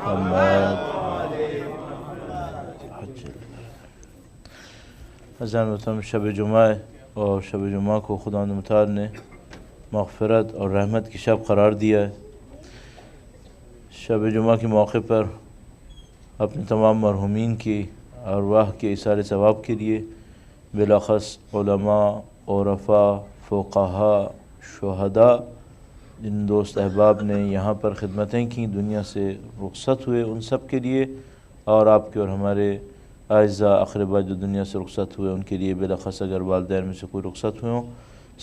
محمد. عزیزان محترم، شب جمعہ ہے اور شب جمعہ کو خداوند متعال نے مغفرت اور رحمت کی شب قرار دیا ہے. شب جمعہ کے موقع پر اپنے تمام مرحومین کی ارواح کے ایثار ثواب کے لیے بالاخص علماء، عرفاء، فقہاء، شہداء، جن دوست احباب نے یہاں پر خدمتیں کی، دنیا سے رخصت ہوئے، ان سب کے لیے، اور آپ کے اور ہمارے اعزاء اقرباء جو دنیا سے رخصت ہوئے ان کے لیے بالاخص اگر والدین میں سے کوئی رخصت ہوئے ہوں،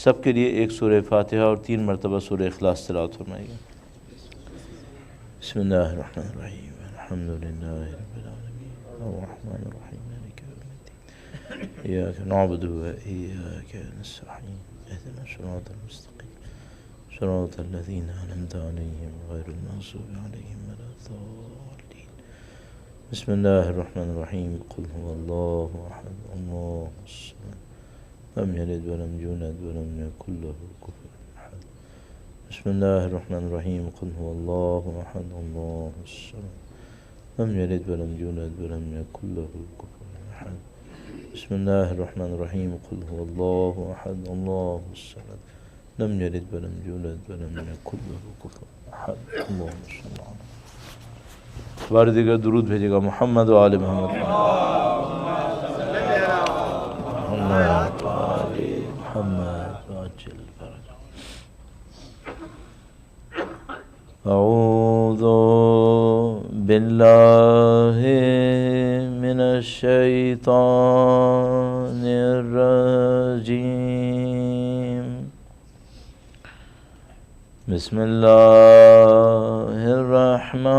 سب کے لیے ایک سورہ فاتحہ اور 3 مرتبہ سورہ اخلاص تلاوت فرمائیے. بسم اللہ الرحمن الرحیم. الحمد للہ رب العالمین الرحمن الرحیم مالک یوم الدین ایاک نعبد و ایاک نستعین اهدنا الصراط المستقیم صراط الذین انعمت علیہم غیر المغضوب علیہم ولا الضالین. بسم اللہ الرحمن الرحیم. قل هو اللہ احد اللہ الصمد لم یلد ولم یولد ولم یکن له کفوا احد. بسم اللہ الرحمن الرحیم. قل هو اللہ احد اللہ الصمد لم یلد ولم یولد ولم یکن له کفوا احد. بسم اللہ الرحمن الرحیم. قل هو اللہ احد اللہ الصمد لم یلد ولم یولد ولم یکن له کفوا احد. اللہم صل علی بار دیگر درود بھیجے گا محمد و آل محمد. محمد و آل محمد وعجل فرجہ. اعوذ باللہ من الشیطان الرجیم. بسم اللہ الرحمن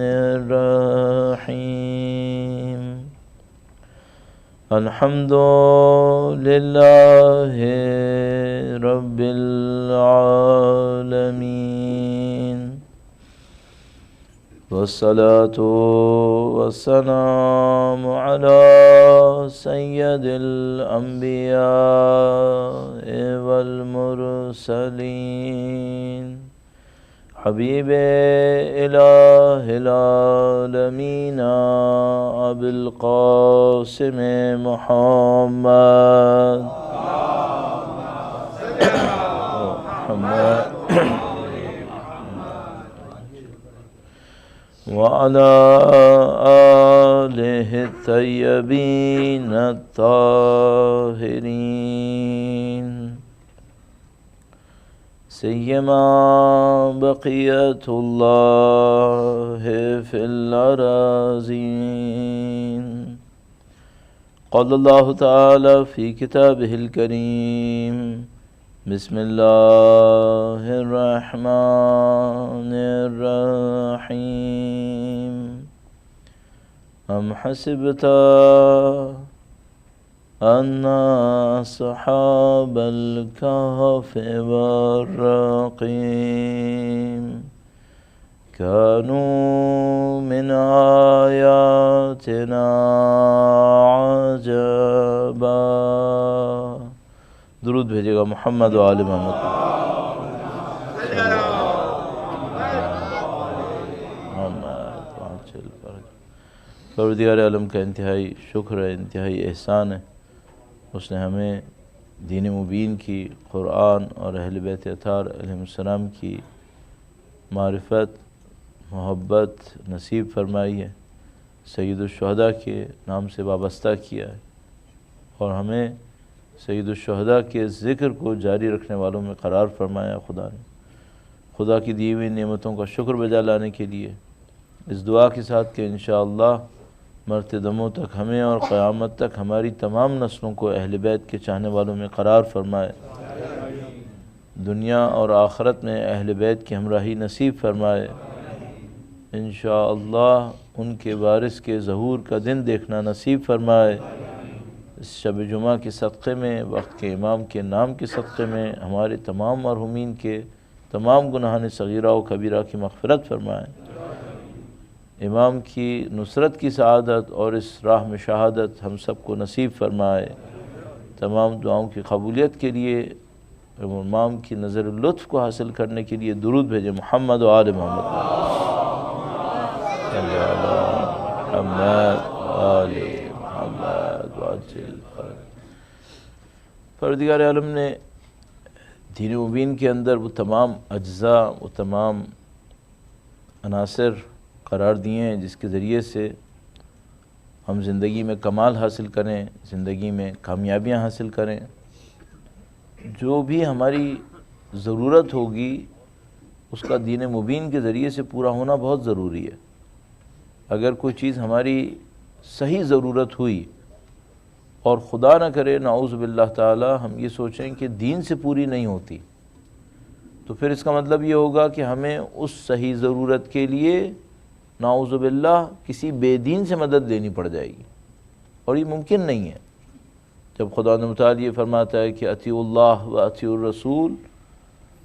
الرحیم. الحمد للہ رب العالمین والصلاة والسلام علی سید الانبیاء والمرسلین حبیب الہ العالمین ابی القاسم محمد وعلى آلہ الطیبین الطاہرین سیما بقیت اللہ فی الارضین. قال اللہ تعالی فی کتابہ الکریم. بسم اللہ الرحمن الرحیم. ام حسبت ان اصحاب الكهف والرقیم كانوا من آیاتنا عجبا. درود بھیجے گا محمد و آل محمد. پروردگار عالم کا انتہائی شکر ہے، انتہائی احسان ہے، اس نے ہمیں دین مبین کی، قرآن اور اہل بیت اطہار علیہ السلام کی معرفت، محبت نصیب فرمائی ہے، سید الشہداء کے نام سے وابستہ کیا ہے، اور ہمیں سید الشہداء کے ذکر کو جاری رکھنے والوں میں قرار فرمایا. خدا نے خدا کی دی ہوئی نعمتوں کا شکر بجا لانے کے لیے اس دعا کے ساتھ کہ انشاءاللہ مرتے دموں تک ہمیں اور قیامت تک ہماری تمام نسلوں کو اہل بیت کے چاہنے والوں میں قرار فرمائے، دنیا اور آخرت میں اہل بیت کی ہمراہی نصیب فرمائے. انشاءاللہ ان کے وارث کے ظہور کا دن دیکھنا نصیب فرمائے. اس شب جمعہ کے صدقے میں، وقت کے امام کے نام کے صدقے میں ہمارے تمام مرحومین کے تمام گناہان صغیرہ و کبیرہ کی مغفرت فرمائے. امام کی نصرت کی سعادت اور اس راہ میں شہادت ہم سب کو نصیب فرمائے. تمام دعاؤں کی قبولیت کے لیے امام کی نظر لطف کو حاصل کرنے کے لیے درود بھیجے محمد و آل محمد. صل علی محمد آل محمد وعجل فرج۔ پروردگار عالم نے دین مبین کے اندر وہ تمام اجزاء، وہ تمام عناصر قرار دیے ہیں جس کے ذریعے سے ہم زندگی میں کمال حاصل کریں، زندگی میں کامیابیاں حاصل کریں۔ جو بھی ہماری ضرورت ہوگی اس کا دین مبین کے ذریعے سے پورا ہونا بہت ضروری ہے۔ اگر کوئی چیز ہماری صحیح ضرورت ہوئی اور خدا نہ کرے نعوذ باللہ تعالی ہم یہ سوچیں کہ دین سے پوری نہیں ہوتی، تو پھر اس کا مطلب یہ ہوگا کہ ہمیں اس صحیح ضرورت کے لیے نعوذ باللہ کسی بے دین سے مدد لینی پڑ جائے گی، اور یہ ممکن نہیں ہے۔ جب خدا متعالی یہ فرماتا ہے کہ اطیعوا اللہ و اطیعوا الرسول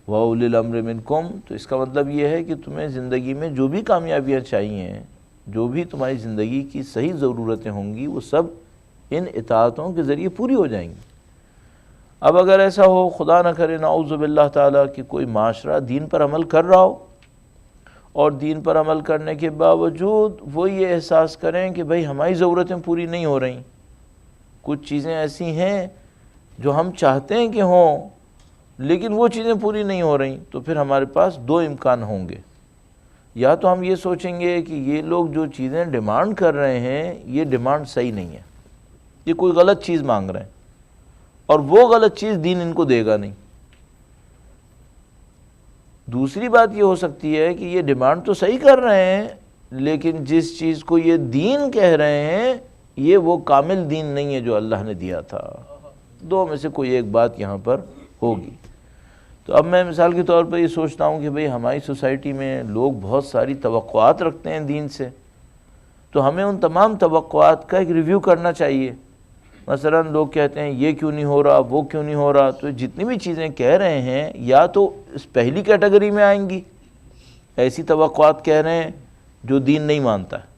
و اولی الامر منکم، تو اس کا مطلب یہ ہے کہ تمہیں زندگی میں جو بھی کامیابیاں چاہیے، جو بھی تمہاری زندگی کی صحیح ضرورتیں ہوں گی، وہ سب ان اطاعتوں کے ذریعے پوری ہو جائیں گی۔ اب اگر ایسا ہو خدا نہ کرے نعوذ باللہ تعالیٰ کہ کوئی معاشرہ دین پر عمل کر رہا ہو، اور دین پر عمل کرنے کے باوجود وہ یہ احساس کریں کہ بھئی ہماری ضرورتیں پوری نہیں ہو رہی، کچھ چیزیں ایسی ہیں جو ہم چاہتے ہیں کہ ہوں لیکن وہ چیزیں پوری نہیں ہو رہی، تو پھر ہمارے پاس دو امکان ہوں گے۔ یا تو ہم یہ سوچیں گے کہ یہ لوگ جو چیزیں ڈیمانڈ کر رہے ہیں یہ ڈیمانڈ صحیح نہیں ہے، یہ کوئی غلط چیز مانگ رہے ہیں، اور وہ غلط چیز دین ان کو دے گا نہیں۔ دوسری بات یہ ہو سکتی ہے کہ یہ ڈیمانڈ تو صحیح کر رہے ہیں لیکن جس چیز کو یہ دین کہہ رہے ہیں یہ وہ کامل دین نہیں ہے جو اللہ نے دیا تھا۔ دو میں سے کوئی ایک بات یہاں پر ہوگی۔ تو اب میں مثال کے طور پر یہ سوچتا ہوں کہ بھئی ہماری سوسائٹی میں لوگ بہت ساری توقعات رکھتے ہیں دین سے، تو ہمیں ان تمام توقعات کا ایک ریویو کرنا چاہیے۔ مثلا لوگ کہتے ہیں یہ کیوں نہیں ہو رہا، وہ کیوں نہیں ہو رہا، تو جتنی بھی چیزیں کہہ رہے ہیں یا تو اس پہلی کیٹیگری میں آئیں گی، ایسی توقعات کہہ رہے ہیں جو دین نہیں مانتا ہے۔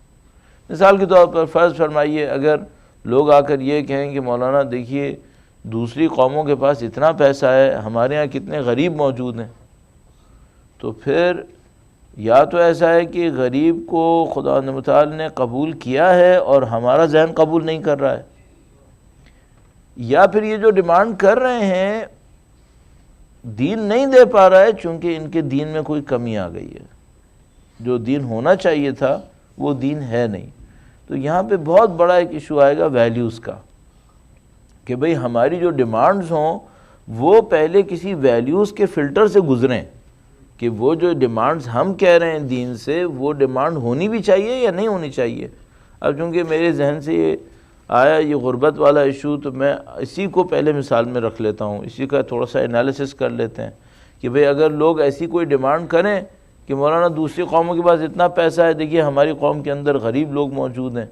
مثال کے طور پر فرض فرمائیے اگر لوگ آ کر یہ کہیں کہ مولانا دیکھیے دوسری قوموں کے پاس اتنا پیسہ ہے، ہمارے ہاں کتنے غریب موجود ہیں، تو پھر یا تو ایسا ہے کہ غریب کو خدا متعال نے قبول کیا ہے اور ہمارا ذہن قبول نہیں کر رہا ہے، یا پھر یہ جو ڈیمانڈ کر رہے ہیں دین نہیں دے پا رہا ہے چونکہ ان کے دین میں کوئی کمی آ گئی ہے، جو دین ہونا چاہیے تھا وہ دین ہے نہیں۔ تو یہاں پہ بہت بڑا ایک ایشو آئے گا ویلیوز کا، کہ بھئی ہماری جو ڈیمانڈز ہوں وہ پہلے کسی ویلیوز کے فلٹر سے گزریں، کہ وہ جو ڈیمانڈز ہم کہہ رہے ہیں دین سے وہ ڈیمانڈ ہونی بھی چاہیے یا نہیں ہونی چاہیے۔ اب چونکہ میرے ذہن سے یہ آیا یہ غربت والا ایشو، تو میں اسی کو پہلے مثال میں رکھ لیتا ہوں، اسی کا تھوڑا سا انالیسس کر لیتے ہیں کہ بھئی اگر لوگ ایسی کوئی ڈیمانڈ کریں کہ مولانا دوسری قوموں کے پاس اتنا پیسہ ہے، دیکھیے ہماری قوم کے اندر غریب لوگ موجود ہیں،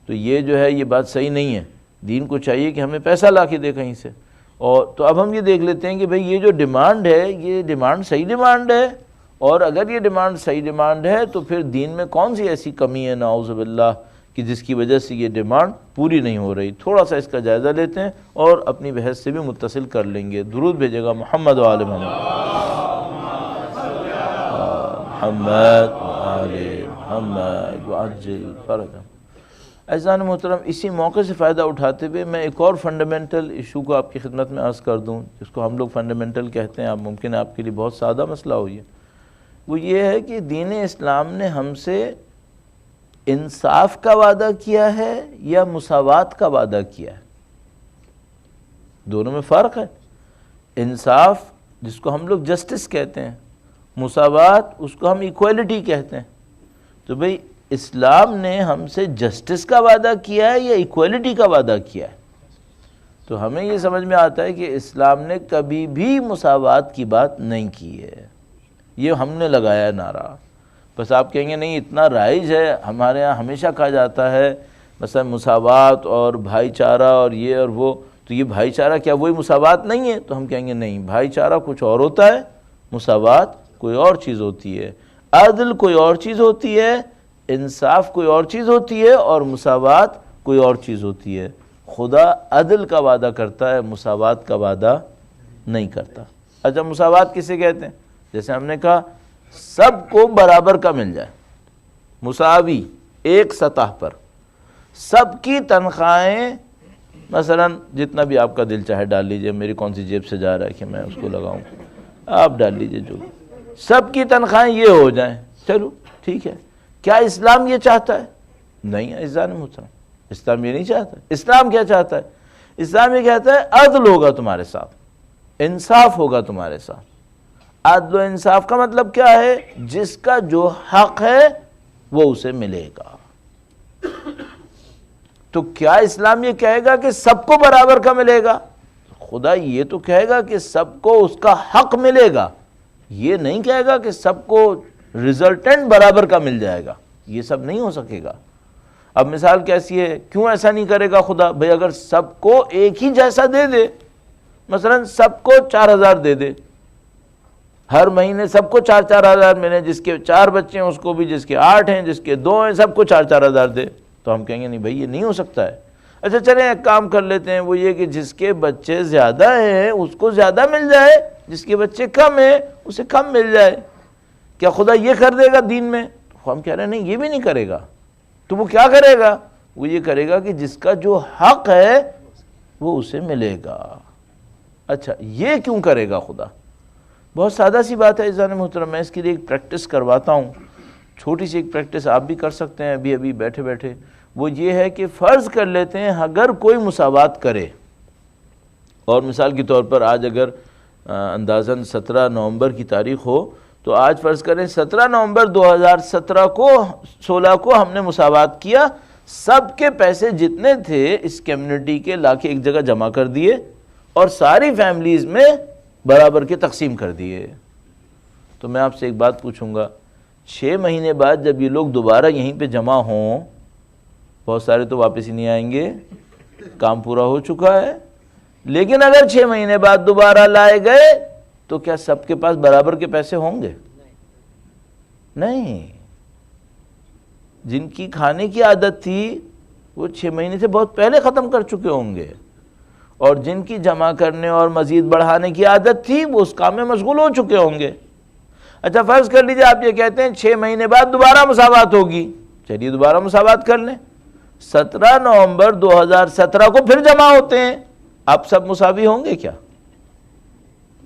تو یہ جو ہے یہ بات صحیح نہیں ہے، دین کو چاہیے کہ ہمیں پیسہ لا کے دے کہیں سے۔ اور تو اب ہم یہ دیکھ لیتے ہیں کہ بھئی یہ جو ڈیمانڈ ہے یہ ڈیمانڈ صحیح ڈیمانڈ ہے، اور اگر یہ ڈیمانڈ صحیح ڈیمانڈ ہے تو پھر دین میں کون سی ایسی کمی ہے نعوذ باللہ کہ جس کی وجہ سے یہ ڈیمانڈ پوری نہیں ہو رہی۔ تھوڑا سا اس کا جائزہ لیتے ہیں اور اپنی بحث سے بھی متصل کر لیں گے۔ درود بھیجے گا محمد و آل محمد، محمد و آل محمد وعجل فرجهم۔ عزیزان محترم، اسی موقع سے فائدہ اٹھاتے ہوئے میں ایک اور فنڈامنٹل ایشو کو آپ کی خدمت میں عرض کر دوں، جس کو ہم لوگ فنڈامنٹل کہتے ہیں، اب ممکن ہے آپ کے لیے بہت سادہ مسئلہ ہو یہ۔ وہ یہ ہے کہ دین اسلام نے ہم سے انصاف کا وعدہ کیا ہے یا مساوات کا وعدہ کیا ہے؟ دونوں میں فرق ہے۔ انصاف جس کو ہم لوگ جسٹس کہتے ہیں، مساوات اس کو ہم ایکویلٹی کہتے ہیں۔ تو بھئی اسلام نے ہم سے جسٹس کا وعدہ کیا ہے یا ایکویلٹی کا وعدہ کیا ہے؟ تو ہمیں یہ سمجھ میں آتا ہے کہ اسلام نے کبھی بھی مساوات کی بات نہیں کی ہے، یہ ہم نے لگایا ہے نعرہ۔ بس آپ کہیں گے نہیں اتنا رائج ہے، ہمارے ہاں ہمیشہ کہا جاتا ہے مثلا مساوات اور بھائی چارہ اور یہ اور وہ، تو یہ بھائی چارہ کیا وہی مساوات نہیں ہے؟ تو ہم کہیں گے نہیں، بھائی چارہ کچھ اور ہوتا ہے، مساوات کوئی اور چیز ہوتی ہے، عدل کوئی اور چیز ہوتی ہے، انصاف کوئی اور چیز ہوتی ہے، اور مساوات کوئی اور چیز ہوتی ہے۔ خدا عدل کا وعدہ کرتا ہے، مساوات کا وعدہ نہیں کرتا۔ اچھا مساوات کسے کہتے ہیں؟ جیسے ہم نے کہا سب کو برابر کا مل جائے، مساوی ایک سطح پر سب کی تنخواہیں مثلا جتنا بھی آپ کا دل چاہے ڈال لیجئے، میری کون سی جیب سے جا رہا ہے کہ میں اس کو لگاؤں، آپ ڈال لیجئے، جو سب کی تنخواہیں یہ ہو جائیں، چلو ٹھیک ہے۔ کیا اسلام یہ چاہتا ہے؟ نہیں عزیزان محترم، اسلام یہ نہیں چاہتا۔ اسلام کیا چاہتا ہے؟ اسلام یہ کہتا ہے عدل ہوگا تمہارے ساتھ، انصاف ہوگا تمہارے ساتھ۔ عدل و انصاف کا مطلب کیا ہے؟ جس کا جو حق ہے وہ اسے ملے گا۔ تو کیا اسلام یہ کہے گا کہ سب کو برابر کا ملے گا؟ خدا یہ تو کہے گا کہ سب کو اس کا حق ملے گا، یہ نہیں کہے گا کہ سب کو ریزلٹنٹ برابر کا مل جائے گا، یہ سب نہیں ہو سکے گا۔ اب مثال کیسی ہے؟ کیوں ایسا نہیں کرے گا خدا؟ بھئی اگر سب کو ایک ہی جیسا دے دے، مثلا سب کو 4,000 دے دے، ہر مہینے سب کو 4,000 ملے، جس کے 4 بچے ہیں اس کو بھی، جس کے 8 ہیں، جس کے 2 ہیں، سب کو 4,000 دے، تو ہم کہیں گے نہیں بھائی یہ نہیں ہو سکتا ہے۔ اچھا چلیں ایک کام کر لیتے ہیں، وہ یہ کہ جس کے بچے زیادہ ہیں اس کو زیادہ مل جائے، جس کے بچے کم ہیں اسے کم مل جائے۔ کیا خدا یہ کر دے گا دین میں؟ ہم کہہ رہے ہیں نہیں، یہ بھی نہیں کرے گا۔ تو وہ کیا کرے گا؟ وہ یہ کرے گا کہ جس کا جو حق ہے وہ اسے ملے گا۔ اچھا یہ کیوں کرے گا خدا؟ بہت سادہ سی بات ہے عزیزان محترم، میں اس کے لیے ایک پریکٹس کرواتا ہوں، چھوٹی سی ایک پریکٹس آپ بھی کر سکتے ہیں ابھی بیٹھے بیٹھے۔ وہ یہ ہے کہ فرض کر لیتے ہیں اگر کوئی مساوات کرے، اور مثال کے طور پر آج اگر اندازاً 17 نومبر کی تاریخ ہو، تو آج فرض کریں 17 نومبر 2017 کو 16 کو ہم نے مساوات کیا، سب کے پیسے جتنے تھے اس کمیونٹی کے لا کے ایک جگہ جمع کر دیے اور ساری فیملیز میں برابر کے تقسیم کر دیے۔ تو میں آپ سے ایک بات پوچھوں گا، 6 مہینے بعد جب یہ لوگ دوبارہ یہیں پہ جمع ہوں، بہت سارے تو واپس ہی نہیں آئیں گے، کام پورا ہو چکا ہے، لیکن اگر 6 مہینے بعد دوبارہ لائے گئے تو کیا سب کے پاس برابر کے پیسے ہوں گے؟ نہیں۔ جن کی کھانے کی عادت تھی وہ 6 مہینے سے بہت پہلے ختم کر چکے ہوں گے، اور جن کی جمع کرنے اور مزید بڑھانے کی عادت تھی وہ اس کام میں مشغول ہو چکے ہوں گے۔ اچھا فرض کر لیجئے آپ یہ کہتے ہیں 6 مہینے بعد دوبارہ مساوات ہوگی، چلیے دوبارہ مساوات کر لیں۔ 17 نومبر 2017 کو پھر جمع ہوتے ہیں، اب سب مساوی ہوں گے کیا؟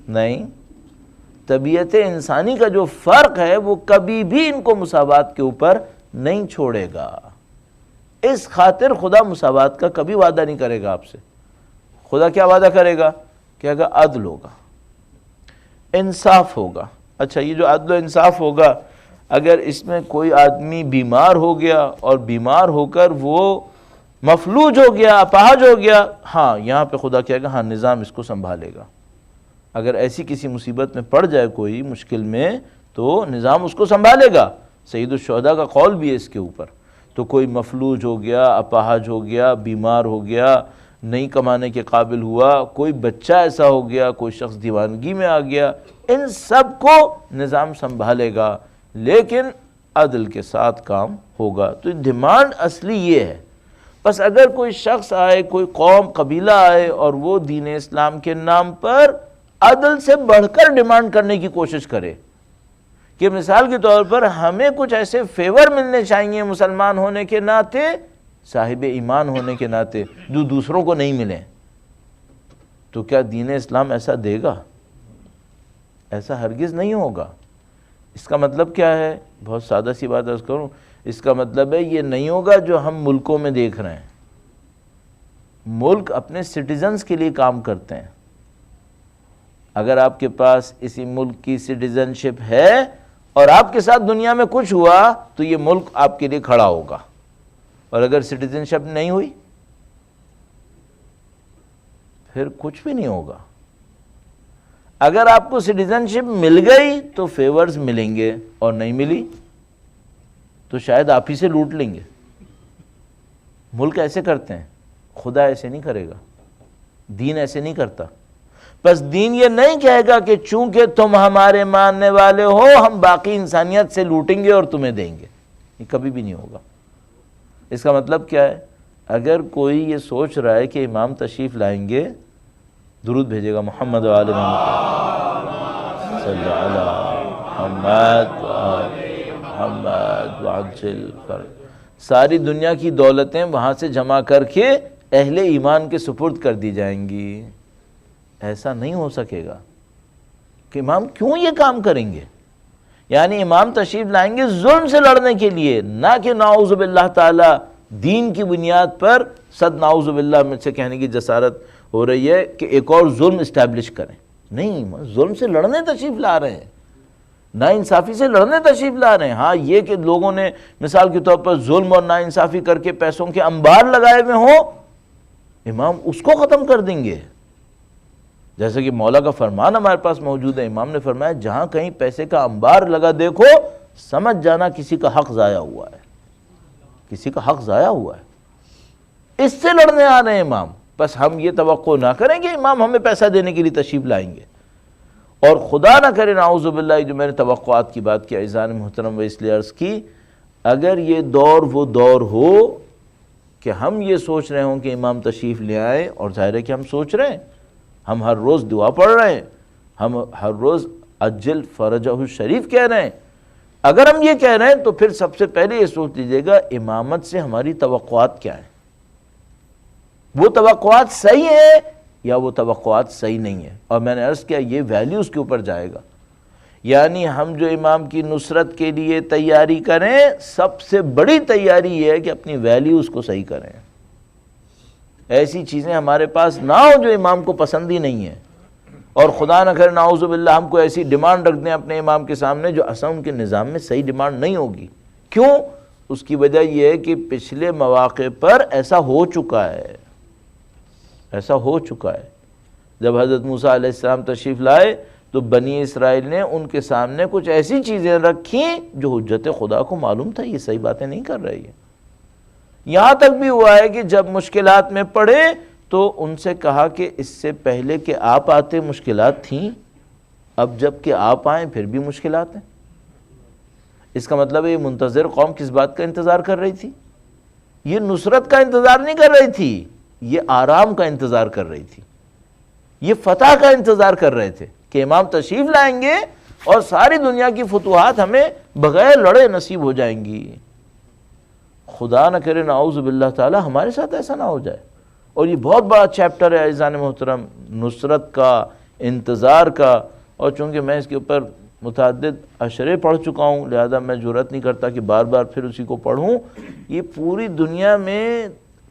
نہیں۔ طبیعت انسانی کا جو فرق ہے وہ کبھی بھی ان کو مساوات کے اوپر نہیں چھوڑے گا۔ اس خاطر خدا مساوات کا کبھی وعدہ نہیں کرے گا آپ سے۔ خدا کیا وعدہ کرے گا؟ کہے گا عدل ہوگا، انصاف ہوگا۔ اچھا یہ جو عدل و انصاف ہوگا، اگر اس میں کوئی آدمی بیمار ہو گیا اور بیمار ہو کر وہ مفلوج ہو گیا، اپاہج ہو گیا، ہاں یہاں پہ خدا کہے گا ہاں نظام اس کو سنبھالے گا۔ اگر ایسی کسی مصیبت میں پڑ جائے کوئی مشکل میں تو نظام اس کو سنبھالے گا۔ سید الشہداء کا قول بھی ہے اس کے اوپر۔ تو کوئی مفلوج ہو گیا، اپاہج ہو گیا، بیمار ہو گیا، نہیں کمانے کے قابل ہوا، کوئی بچہ ایسا ہو گیا، کوئی شخص دیوانگی میں آ گیا، ان سب کو نظام سنبھالے گا، لیکن عدل کے ساتھ کام ہوگا۔ تو ڈیمانڈ اصلی یہ ہے۔ بس اگر کوئی شخص آئے، کوئی قوم قبیلہ آئے اور وہ دین اسلام کے نام پر عدل سے بڑھ کر ڈیمانڈ کرنے کی کوشش کرے کہ مثال کے طور پر ہمیں کچھ ایسے فیور ملنے چاہیے مسلمان ہونے کے ناطے، صاحب ایمان ہونے کے ناطے، جو دوسروں کو نہیں ملیں، تو کیا دین اسلام ایسا دے گا؟ ایسا ہرگز نہیں ہوگا۔ اس کا مطلب کیا ہے؟ بہت سادہ سی بات عرض کروں، اس کا مطلب ہے یہ نہیں ہوگا جو ہم ملکوں میں دیکھ رہے ہیں۔ ملک اپنے سٹیزنز کے لیے کام کرتے ہیں۔ اگر آپ کے پاس اسی ملک کی سٹیزن شپ ہے اور آپ کے ساتھ دنیا میں کچھ ہوا تو یہ ملک آپ کے لیے کھڑا ہوگا، اور اگر سٹیزن شپ نہیں ہوئی پھر کچھ بھی نہیں ہوگا۔ اگر آپ کو سٹیزن شپ مل گئی تو فیورز ملیں گے، اور نہیں ملی تو شاید آپ ہی سے لوٹ لیں گے۔ ملک ایسے کرتے ہیں، خدا ایسے نہیں کرے گا، دین ایسے نہیں کرتا۔ بس دین یہ نہیں کہے گا کہ چونکہ تم ہمارے ماننے والے ہو ہم باقی انسانیت سے لوٹیں گے اور تمہیں دیں گے، یہ کبھی بھی نہیں ہوگا۔ اس کا مطلب کیا ہے؟ اگر کوئی یہ سوچ رہا ہے کہ امام تشریف لائیں گے، درود بھیجے گا محمد و آل محمد صلی اللہ علیہ محمد محمد وعجل ساری دنیا کی دولتیں وہاں سے جمع کر کے اہل ایمان کے سپرد کر دی جائیں گی۔ ایسا نہیں ہو سکے گا کہ امام کیوں یہ کام کریں گے؟ یعنی امام تشریف لائیں گے ظلم سے لڑنے کے لیے، نہ کہ نعوذ باللہ تعالی دین کی بنیاد پر صد نعوذ باللہ میں سے کہنے کی جسارت ہو رہی ہے کہ ایک اور ظلم اسٹیبلش کریں۔ نہیں، ظلم سے لڑنے تشریف لا رہے ہیں، نا انصافی سے لڑنے تشریف لا رہے ہیں۔ ہاں یہ کہ لوگوں نے مثال کے طور پر ظلم اور نا انصافی کر کے پیسوں کے انبار لگائے ہوئے ہوں، امام اس کو ختم کر دیں گے۔ جیسے کہ مولا کا فرمان ہمارے پاس موجود ہے، امام نے فرمایا جہاں کہیں پیسے کا انبار لگا دیکھو سمجھ جانا کسی کا حق ضائع ہوا ہے، کسی کا حق ضائع ہوا ہے، اس سے لڑنے آ رہے ہیں امام۔ بس ہم یہ توقع نہ کریں کہ امام ہمیں پیسہ دینے کے لیے تشریف لائیں گے، اور خدا نہ کرے نعوذ باللہ جو میں نے توقعات کی بات کی عزیزان محترم و اس لیے عرض کی، اگر یہ دور وہ دور ہو کہ ہم یہ سوچ رہے ہوں کہ امام تشریف لے آئے، اور ظاہر ہے کہ ہم سوچ رہے ہیں، ہم ہر روز دعا پڑھ رہے ہیں، ہم ہر روز عجل فرجہ الشریف کہہ رہے ہیں، اگر ہم یہ کہہ رہے ہیں تو پھر سب سے پہلے یہ سوچ لیجئے گا امامت سے ہماری توقعات کیا ہیں، وہ توقعات صحیح ہیں یا وہ توقعات صحیح نہیں ہیں۔ اور میں نے عرض کیا یہ ویلیوز کے اوپر جائے گا، یعنی ہم جو امام کی نصرت کے لیے تیاری کریں، سب سے بڑی تیاری یہ ہے کہ اپنی ویلیوز کو صحیح کریں، ایسی چیزیں ہمارے پاس نہ ہو جو امام کو پسند ہی نہیں ہے، اور خدا نہ کرے نعوذ باللہ ہم کو ایسی ڈیمانڈ رکھ دیں اپنے امام کے سامنے جو اصلا ان کے نظام میں صحیح ڈیمانڈ نہیں ہوگی۔ کیوں؟ اس کی وجہ یہ ہے کہ پچھلے مواقع پر ایسا ہو چکا ہے، ایسا ہو چکا ہے۔ جب حضرت موسیٰ علیہ السلام تشریف لائے تو بنی اسرائیل نے ان کے سامنے کچھ ایسی چیزیں رکھیں جو حجت خدا کو معلوم تھا یہ صحیح باتیں نہیں کر رہی ہے۔ یہاں تک بھی ہوا ہے کہ جب مشکلات میں پڑے تو ان سے کہا کہ اس سے پہلے کہ آپ آتے مشکلات تھیں، اب جب کہ آپ آئیں پھر بھی مشکلات ہیں۔ اس کا مطلب ہے یہ منتظر قوم کس بات کا انتظار کر رہی تھی؟ یہ نصرت کا انتظار نہیں کر رہی تھی، یہ آرام کا انتظار کر رہی تھی، یہ فتح کا انتظار کر رہے تھے کہ امام تشریف لائیں گے اور ساری دنیا کی فتوحات ہمیں بغیر لڑے نصیب ہو جائیں گی۔ خدا نہ کرے نعوذ باللہ تعالی ہمارے ساتھ ایسا نہ ہو جائے۔ اور یہ بہت بڑا چیپٹر ہے عزیزان محترم، نصرت کا، انتظار کا، اور چونکہ میں اس کے اوپر متعدد اشرے پڑھ چکا ہوں لہذا میں جرأت نہیں کرتا کہ بار بار پھر اسی کو پڑھوں۔ یہ پوری دنیا میں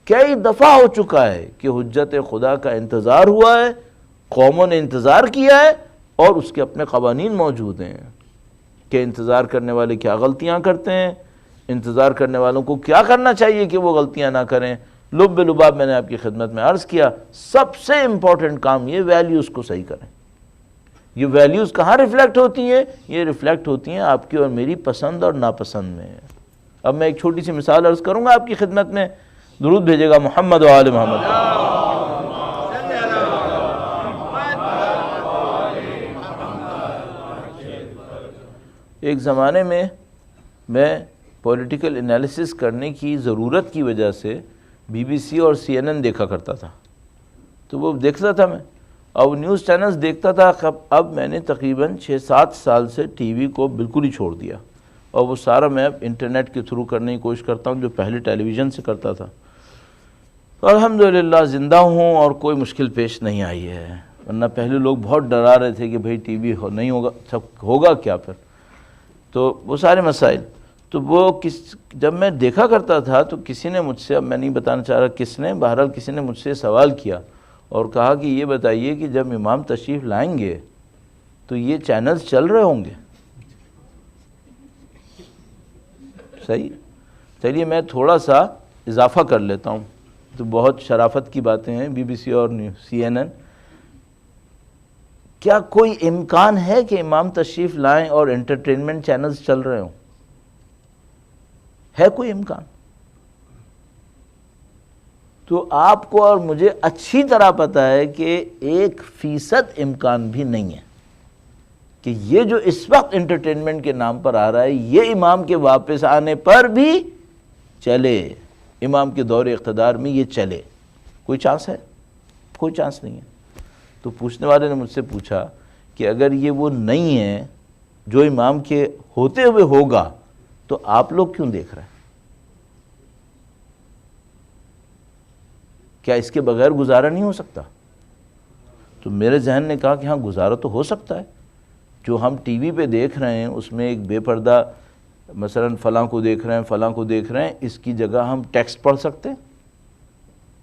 کئی دفعہ ہو چکا ہے کہ حجت خدا کا انتظار ہوا ہے، قوموں نے انتظار کیا ہے، اور اس کے اپنے قوانین موجود ہیں کہ انتظار کرنے والے کیا غلطیاں کرتے ہیں، انتظار کرنے والوں کو کیا کرنا چاہیے کہ وہ غلطیاں نہ کریں۔ لب لباب میں نے آپ کی خدمت میں عرض کیا، سب سے امپورٹنٹ کام یہ ویلیوز کو صحیح کریں۔ یہ ویلیوز کہاں ریفلیکٹ ہوتی ہیں؟ یہ ریفلیکٹ ہوتی ہیں آپ کی اور میری پسند اور ناپسند میں۔ اب میں ایک چھوٹی سی مثال عرض کروں گا آپ کی خدمت میں، درود بھیجے گا محمد و آل محمد۔ ایک زمانے میں پولیٹیکل انالیسس کرنے کی ضرورت کی وجہ سے BBC اور CNN دیکھا کرتا تھا، تو وہ دیکھتا تھا میں، اب نیوز چینلز دیکھتا تھا۔ اب میں نے تقریباً 6-7 سال سے ٹی وی کو بالکل ہی چھوڑ دیا، اور وہ سارا میں اب انٹرنیٹ کے تھرو کرنے کی کوشش کرتا ہوں جو پہلے ٹیلی ویژن سے کرتا تھا۔ الحمدللہ زندہ ہوں اور کوئی مشکل پیش نہیں آئی ہے، ورنہ پہلے لوگ بہت ڈرا رہے تھے کہ بھئی ٹی وی نہیں ہوگا، سب ہوگا کیا پھر، تو وہ سارے مسائل۔ تو وہ جب میں دیکھا کرتا تھا تو کسی نے مجھ سے، اب میں نہیں بتانا چاہ رہا کس نے، بہرحال کسی نے مجھ سے سوال کیا اور کہا کہ یہ بتائیے کہ جب امام تشریف لائیں گے تو یہ چینلز چل رہے ہوں گے؟ صحیح، چلیے میں تھوڑا سا اضافہ کر لیتا ہوں، تو بہت شرافت کی باتیں ہیں BBC اور CNN۔ کیا کوئی امکان ہے کہ امام تشریف لائیں اور انٹرٹینمنٹ چینلز چل رہے ہوں؟ ہے کوئی امکان؟ تو آپ کو اور مجھے اچھی طرح پتہ ہے کہ 1% امکان بھی نہیں ہے کہ یہ جو اس وقت انٹرٹینمنٹ کے نام پر آ رہا ہے یہ امام کے واپس آنے پر بھی چلے، امام کے دور اقتدار میں یہ چلے۔ کوئی چانس ہے؟ کوئی چانس نہیں ہے۔ تو پوچھنے والے نے مجھ سے پوچھا کہ اگر یہ وہ نہیں ہے جو امام کے ہوتے ہوئے ہوگا تو آپ لوگ کیوں دیکھ رہے ہیں؟ کیا اس کے بغیر گزارا نہیں ہو سکتا؟ تو میرے ذہن نے کہا کہ ہاں گزارا تو ہو سکتا ہے. جو ہم ٹی وی پہ دیکھ رہے ہیں اس میں ایک بے پردہ مثلا فلاں کو دیکھ رہے ہیں فلاں کو دیکھ رہے ہیں، اس کی جگہ ہم ٹیکسٹ پڑھ سکتے ہیں.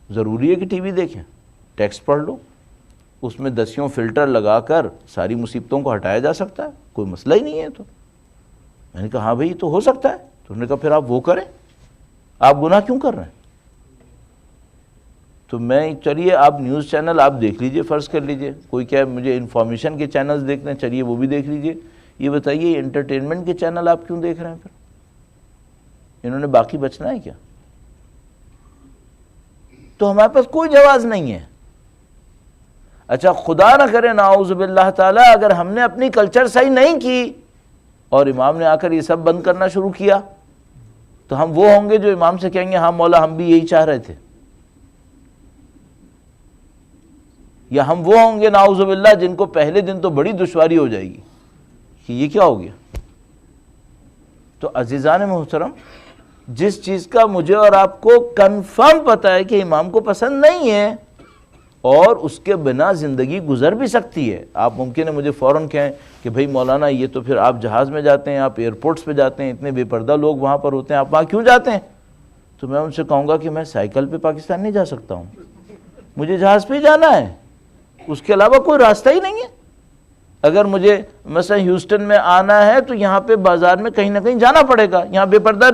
ضروری ہے کہ ٹی وی دیکھیں؟ ٹیکسٹ پڑھ لو، اس میں دسیوں فلٹر لگا کر ساری مصیبتوں کو ہٹایا جا سکتا ہے، کوئی مسئلہ ہی نہیں ہے. تو میں نے کہا ہاں بھائی یہ تو ہو سکتا ہے. تو انہوں نے کہا پھر آپ وہ کریں، آپ گناہ کیوں کر رہے ہیں؟ تو میں چلیے آپ نیوز چینل آپ دیکھ لیجئے، فرض کر لیجئے کوئی کیا مجھے انفارمیشن کے چینلز دیکھنے ہیں، چلیے وہ بھی دیکھ لیجئے. یہ بتائیے انٹرٹینمنٹ کے چینل آپ کیوں دیکھ رہے ہیں؟ پھر انہوں نے باقی بچنا ہے کیا؟ تو ہمارے پاس کوئی جواز نہیں ہے. اچھا خدا نہ کرے نعوذ باللہ تعالی اگر ہم نے اپنی کلچر صحیح نہیں کی اور امام نے آ کر یہ سب بند کرنا شروع کیا تو ہم وہ ہوں گے جو امام سے کہیں گے ہاں مولا ہم بھی یہی چاہ رہے تھے، یا ہم وہ ہوں گے نعوذ باللہ جن کو پہلے دن تو بڑی دشواری ہو جائے گی کہ یہ کیا ہو گیا. تو عزیزان محترم، جس چیز کا مجھے اور آپ کو کنفرم پتہ ہے کہ امام کو پسند نہیں ہے اور اس کے بنا زندگی گزر بھی سکتی ہے. آپ ممکن ہے مجھے فوراً کہیں کہ بھئی مولانا یہ تو پھر آپ جہاز میں جاتے ہیں، آپ ایئرپورٹس پہ جاتے ہیں، اتنے بے پردہ لوگ وہاں پر ہوتے ہیں، آپ وہاں کیوں جاتے ہیں؟ تو میں ان سے کہوں گا کہ میں سائیکل پہ پاکستان نہیں جا سکتا ہوں، مجھے جہاز پہ جانا ہے، اس کے علاوہ کوئی راستہ ہی نہیں ہے. اگر مجھے مثلا ہیوسٹن میں آنا ہے تو یہاں پہ بازار میں کہیں نہ کہیں جانا پڑے گا، یہاں بے پردہ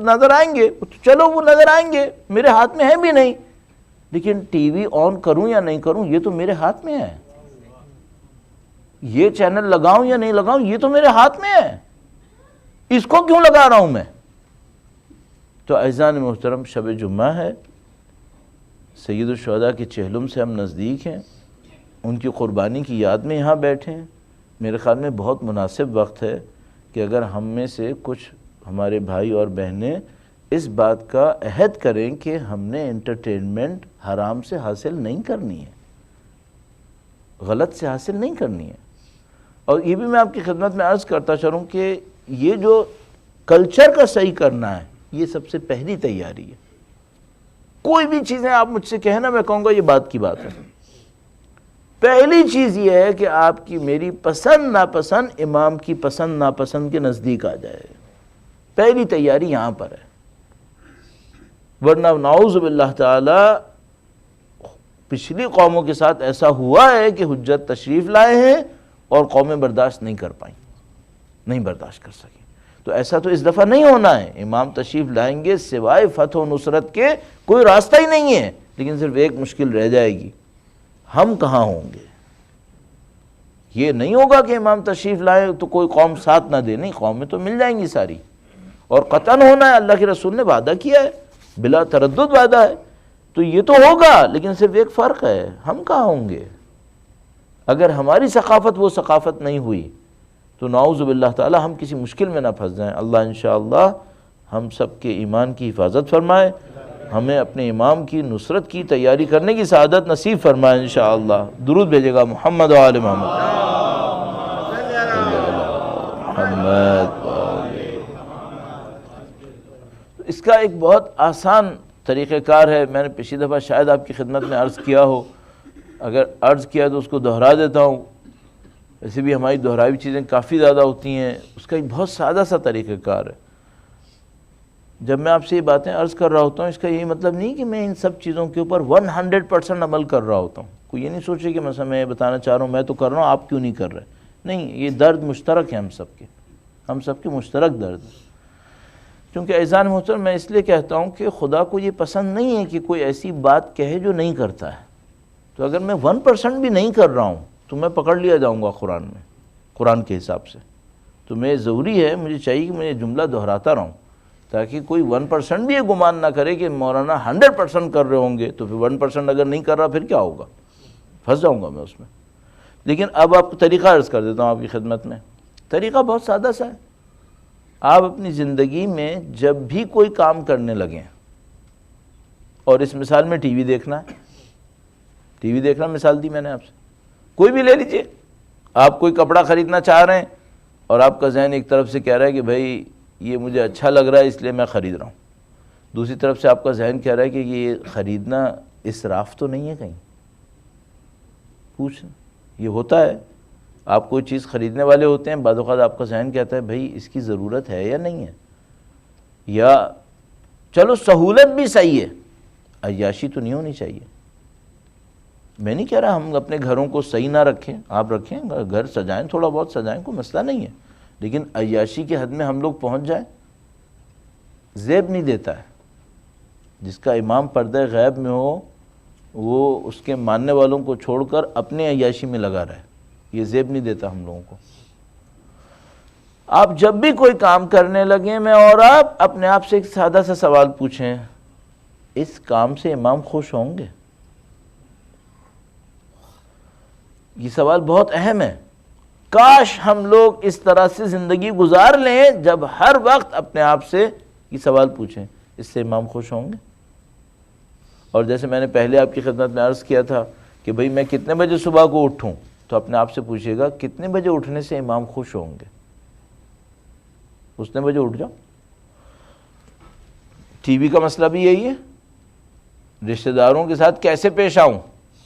نظر آئیں گے، چلو وہ نظر آئیں گے، میرے ہاتھ میں ہے بھی نہیں. لیکن ٹی وی آن کروں یا نہیں کروں یہ تو میرے ہاتھ میں ہے، یہ چینل لگاؤں یا نہیں لگاؤں یہ تو میرے ہاتھ میں ہے، اس کو کیوں لگا رہا ہوں میں؟ تو اعزان محترم، شب جمعہ ہے، سید الشہداء کے چہلم سے ہم نزدیک ہیں، ان کی قربانی کی یاد میں یہاں بیٹھے ہیں. میرے خیال میں بہت مناسب وقت ہے کہ اگر ہم میں سے کچھ ہمارے بھائی اور بہنیں اس بات کا عہد کریں کہ ہم نے انٹرٹینمنٹ حرام سے حاصل نہیں کرنی ہے، غلط سے حاصل نہیں کرنی ہے. اور یہ بھی میں آپ کی خدمت میں عرض کرتا چلوں کہ یہ جو کلچر کا صحیح کرنا ہے یہ سب سے پہلی تیاری ہے. کوئی بھی چیزیں آپ مجھ سے کہنا میں کہوں گا یہ بات کی بات ہے. پہلی چیز یہ ہے کہ آپ کی میری پسند ناپسند امام کی پسند ناپسند کے نزدیک آ جائے. پہلی تیاری یہاں پر ہے. ورنہ نعوذ باللہ تعالی پچھلی قوموں کے ساتھ ایسا ہوا ہے کہ حجت تشریف لائے ہیں اور قومیں برداشت نہیں کر پائیں، نہیں برداشت کر سکیں. تو ایسا تو اس دفعہ نہیں ہونا ہے. امام تشریف لائیں گے، سوائے فتح و نصرت کے کوئی راستہ ہی نہیں ہے. لیکن صرف ایک مشکل رہ جائے گی، ہم کہاں ہوں گے؟ یہ نہیں ہوگا کہ امام تشریف لائیں تو کوئی قوم ساتھ نہ دے، نہیں، قومیں تو مل جائیں گی ساری، اور قطعاً ہونا ہے. اللہ کے رسول نے وعدہ کیا ہے، بلا تردد وعدہ ہے. تو یہ تو ہوگا، لیکن صرف ایک فرق ہے، ہم کہاں ہوں گے؟ اگر ہماری ثقافت وہ ثقافت نہیں ہوئی تو نعوذ باللہ تعالی ہم کسی مشکل میں نہ پھنس جائیں. اللہ انشاءاللہ ہم سب کے ایمان کی حفاظت فرمائے، ہمیں اپنے امام کی نصرت کی تیاری کرنے کی سعادت نصیب فرمائے انشاءاللہ. درود بھیجے گا محمد و آل محمد. اس کا ایک بہت آسان طریقہ کار ہے. میں نے پچھلی دفعہ شاید آپ کی خدمت میں عرض کیا ہو، اگر عرض کیا تو اس کو دہرا دیتا ہوں. ایسے بھی ہماری دہرائی ہوئی چیزیں کافی زیادہ ہوتی ہیں. اس کا ایک بہت سادہ سا طریقہ کار ہے. جب میں آپ سے یہ باتیں عرض کر رہا ہوتا ہوں اس کا یہی مطلب نہیں کہ میں ان سب چیزوں کے اوپر 100% عمل کر رہا ہوتا ہوں. کوئی یہ نہیں سوچے کہ مثلا میں بتانا چاہ رہا ہوں میں تو کر رہا ہوں آپ کیوں نہیں کر رہے. نہیں، یہ درد مشترک ہے ہم سب کے مشترک درد ہے. کیونکہ اعزان محترم میں اس لیے کہتا ہوں کہ خدا کو یہ پسند نہیں ہے کہ کوئی ایسی بات کہے جو نہیں کرتا ہے. تو اگر میں 1% بھی نہیں کر رہا ہوں تو میں پکڑ لیا جاؤں گا قرآن کے حساب سے. تو میں ضروری ہے، مجھے چاہیے کہ میں یہ جملہ دہراتا رہوں تاکہ کوئی 1% بھی یہ گمان نہ کرے کہ مولانا 100% کر رہے ہوں گے تو پھر 1% اگر نہیں کر رہا پھر کیا ہوگا، پھنس جاؤں گا میں اس میں. لیکن اب آپ کو طریقہ عرض کر دیتا ہوں آپ کی خدمت میں. طریقہ بہت سادہ سا ہے. آپ اپنی زندگی میں جب بھی کوئی کام کرنے لگیں، اور اس مثال میں ٹی وی دیکھنا ہے، ٹی وی دیکھنا مثال دی میں نے آپ سے، کوئی بھی لے لیجئے. آپ کوئی کپڑا خریدنا چاہ رہے ہیں اور آپ کا ذہن ایک طرف سے کہہ رہا ہے کہ بھائی یہ مجھے اچھا لگ رہا ہے اس لیے میں خرید رہا ہوں. دوسری طرف سے آپ کا ذہن کہہ رہا ہے کہ یہ خریدنا اسراف تو نہیں ہے کہیں. پوچھ، یہ ہوتا ہے. آپ کوئی چیز خریدنے والے ہوتے ہیں، بعض اوقات آپ کا ذہن کہتا ہے بھائی اس کی ضرورت ہے یا نہیں ہے، یا چلو سہولت بھی صحیح ہے، عیاشی تو نہیں ہونی چاہیے. میں نہیں کہہ رہا ہم اپنے گھروں کو صحیح نہ رکھیں، آپ رکھیں، گھر سجائیں، تھوڑا بہت سجائیں، کوئی مسئلہ نہیں ہے، لیکن عیاشی کے حد میں ہم لوگ پہنچ جائیں. زیب نہیں دیتا ہے. جس کا امام پردہ غیب میں ہو وہ اس کے ماننے والوں کو چھوڑ کر اپنے عیاشی میں لگا رہے. یہ زیب نہیں دیتا ہم لوگوں کو. آپ جب بھی کوئی کام کرنے لگیں، میں اور آپ اپنے آپ سے ایک سادہ سا سوال پوچھیں، اس کام سے امام خوش ہوں گے؟ یہ سوال بہت اہم ہے. کاش ہم لوگ اس طرح سے زندگی گزار لیں جب ہر وقت اپنے آپ سے یہ سوال پوچھیں، اس سے امام خوش ہوں گے؟ اور جیسے میں نے پہلے آپ کی خدمت میں عرض کیا تھا کہ بھئی میں کتنے بجے صبح کو اٹھوں، تو اپنے آپ سے پوچھئے گا کتنے بجے اٹھنے سے امام خوش ہوں گے؟ اتنے بجے اٹھ جاؤ. ٹی وی کا مسئلہ بھی یہی ہے. رشتہ داروں کے ساتھ کیسے پیش آؤں،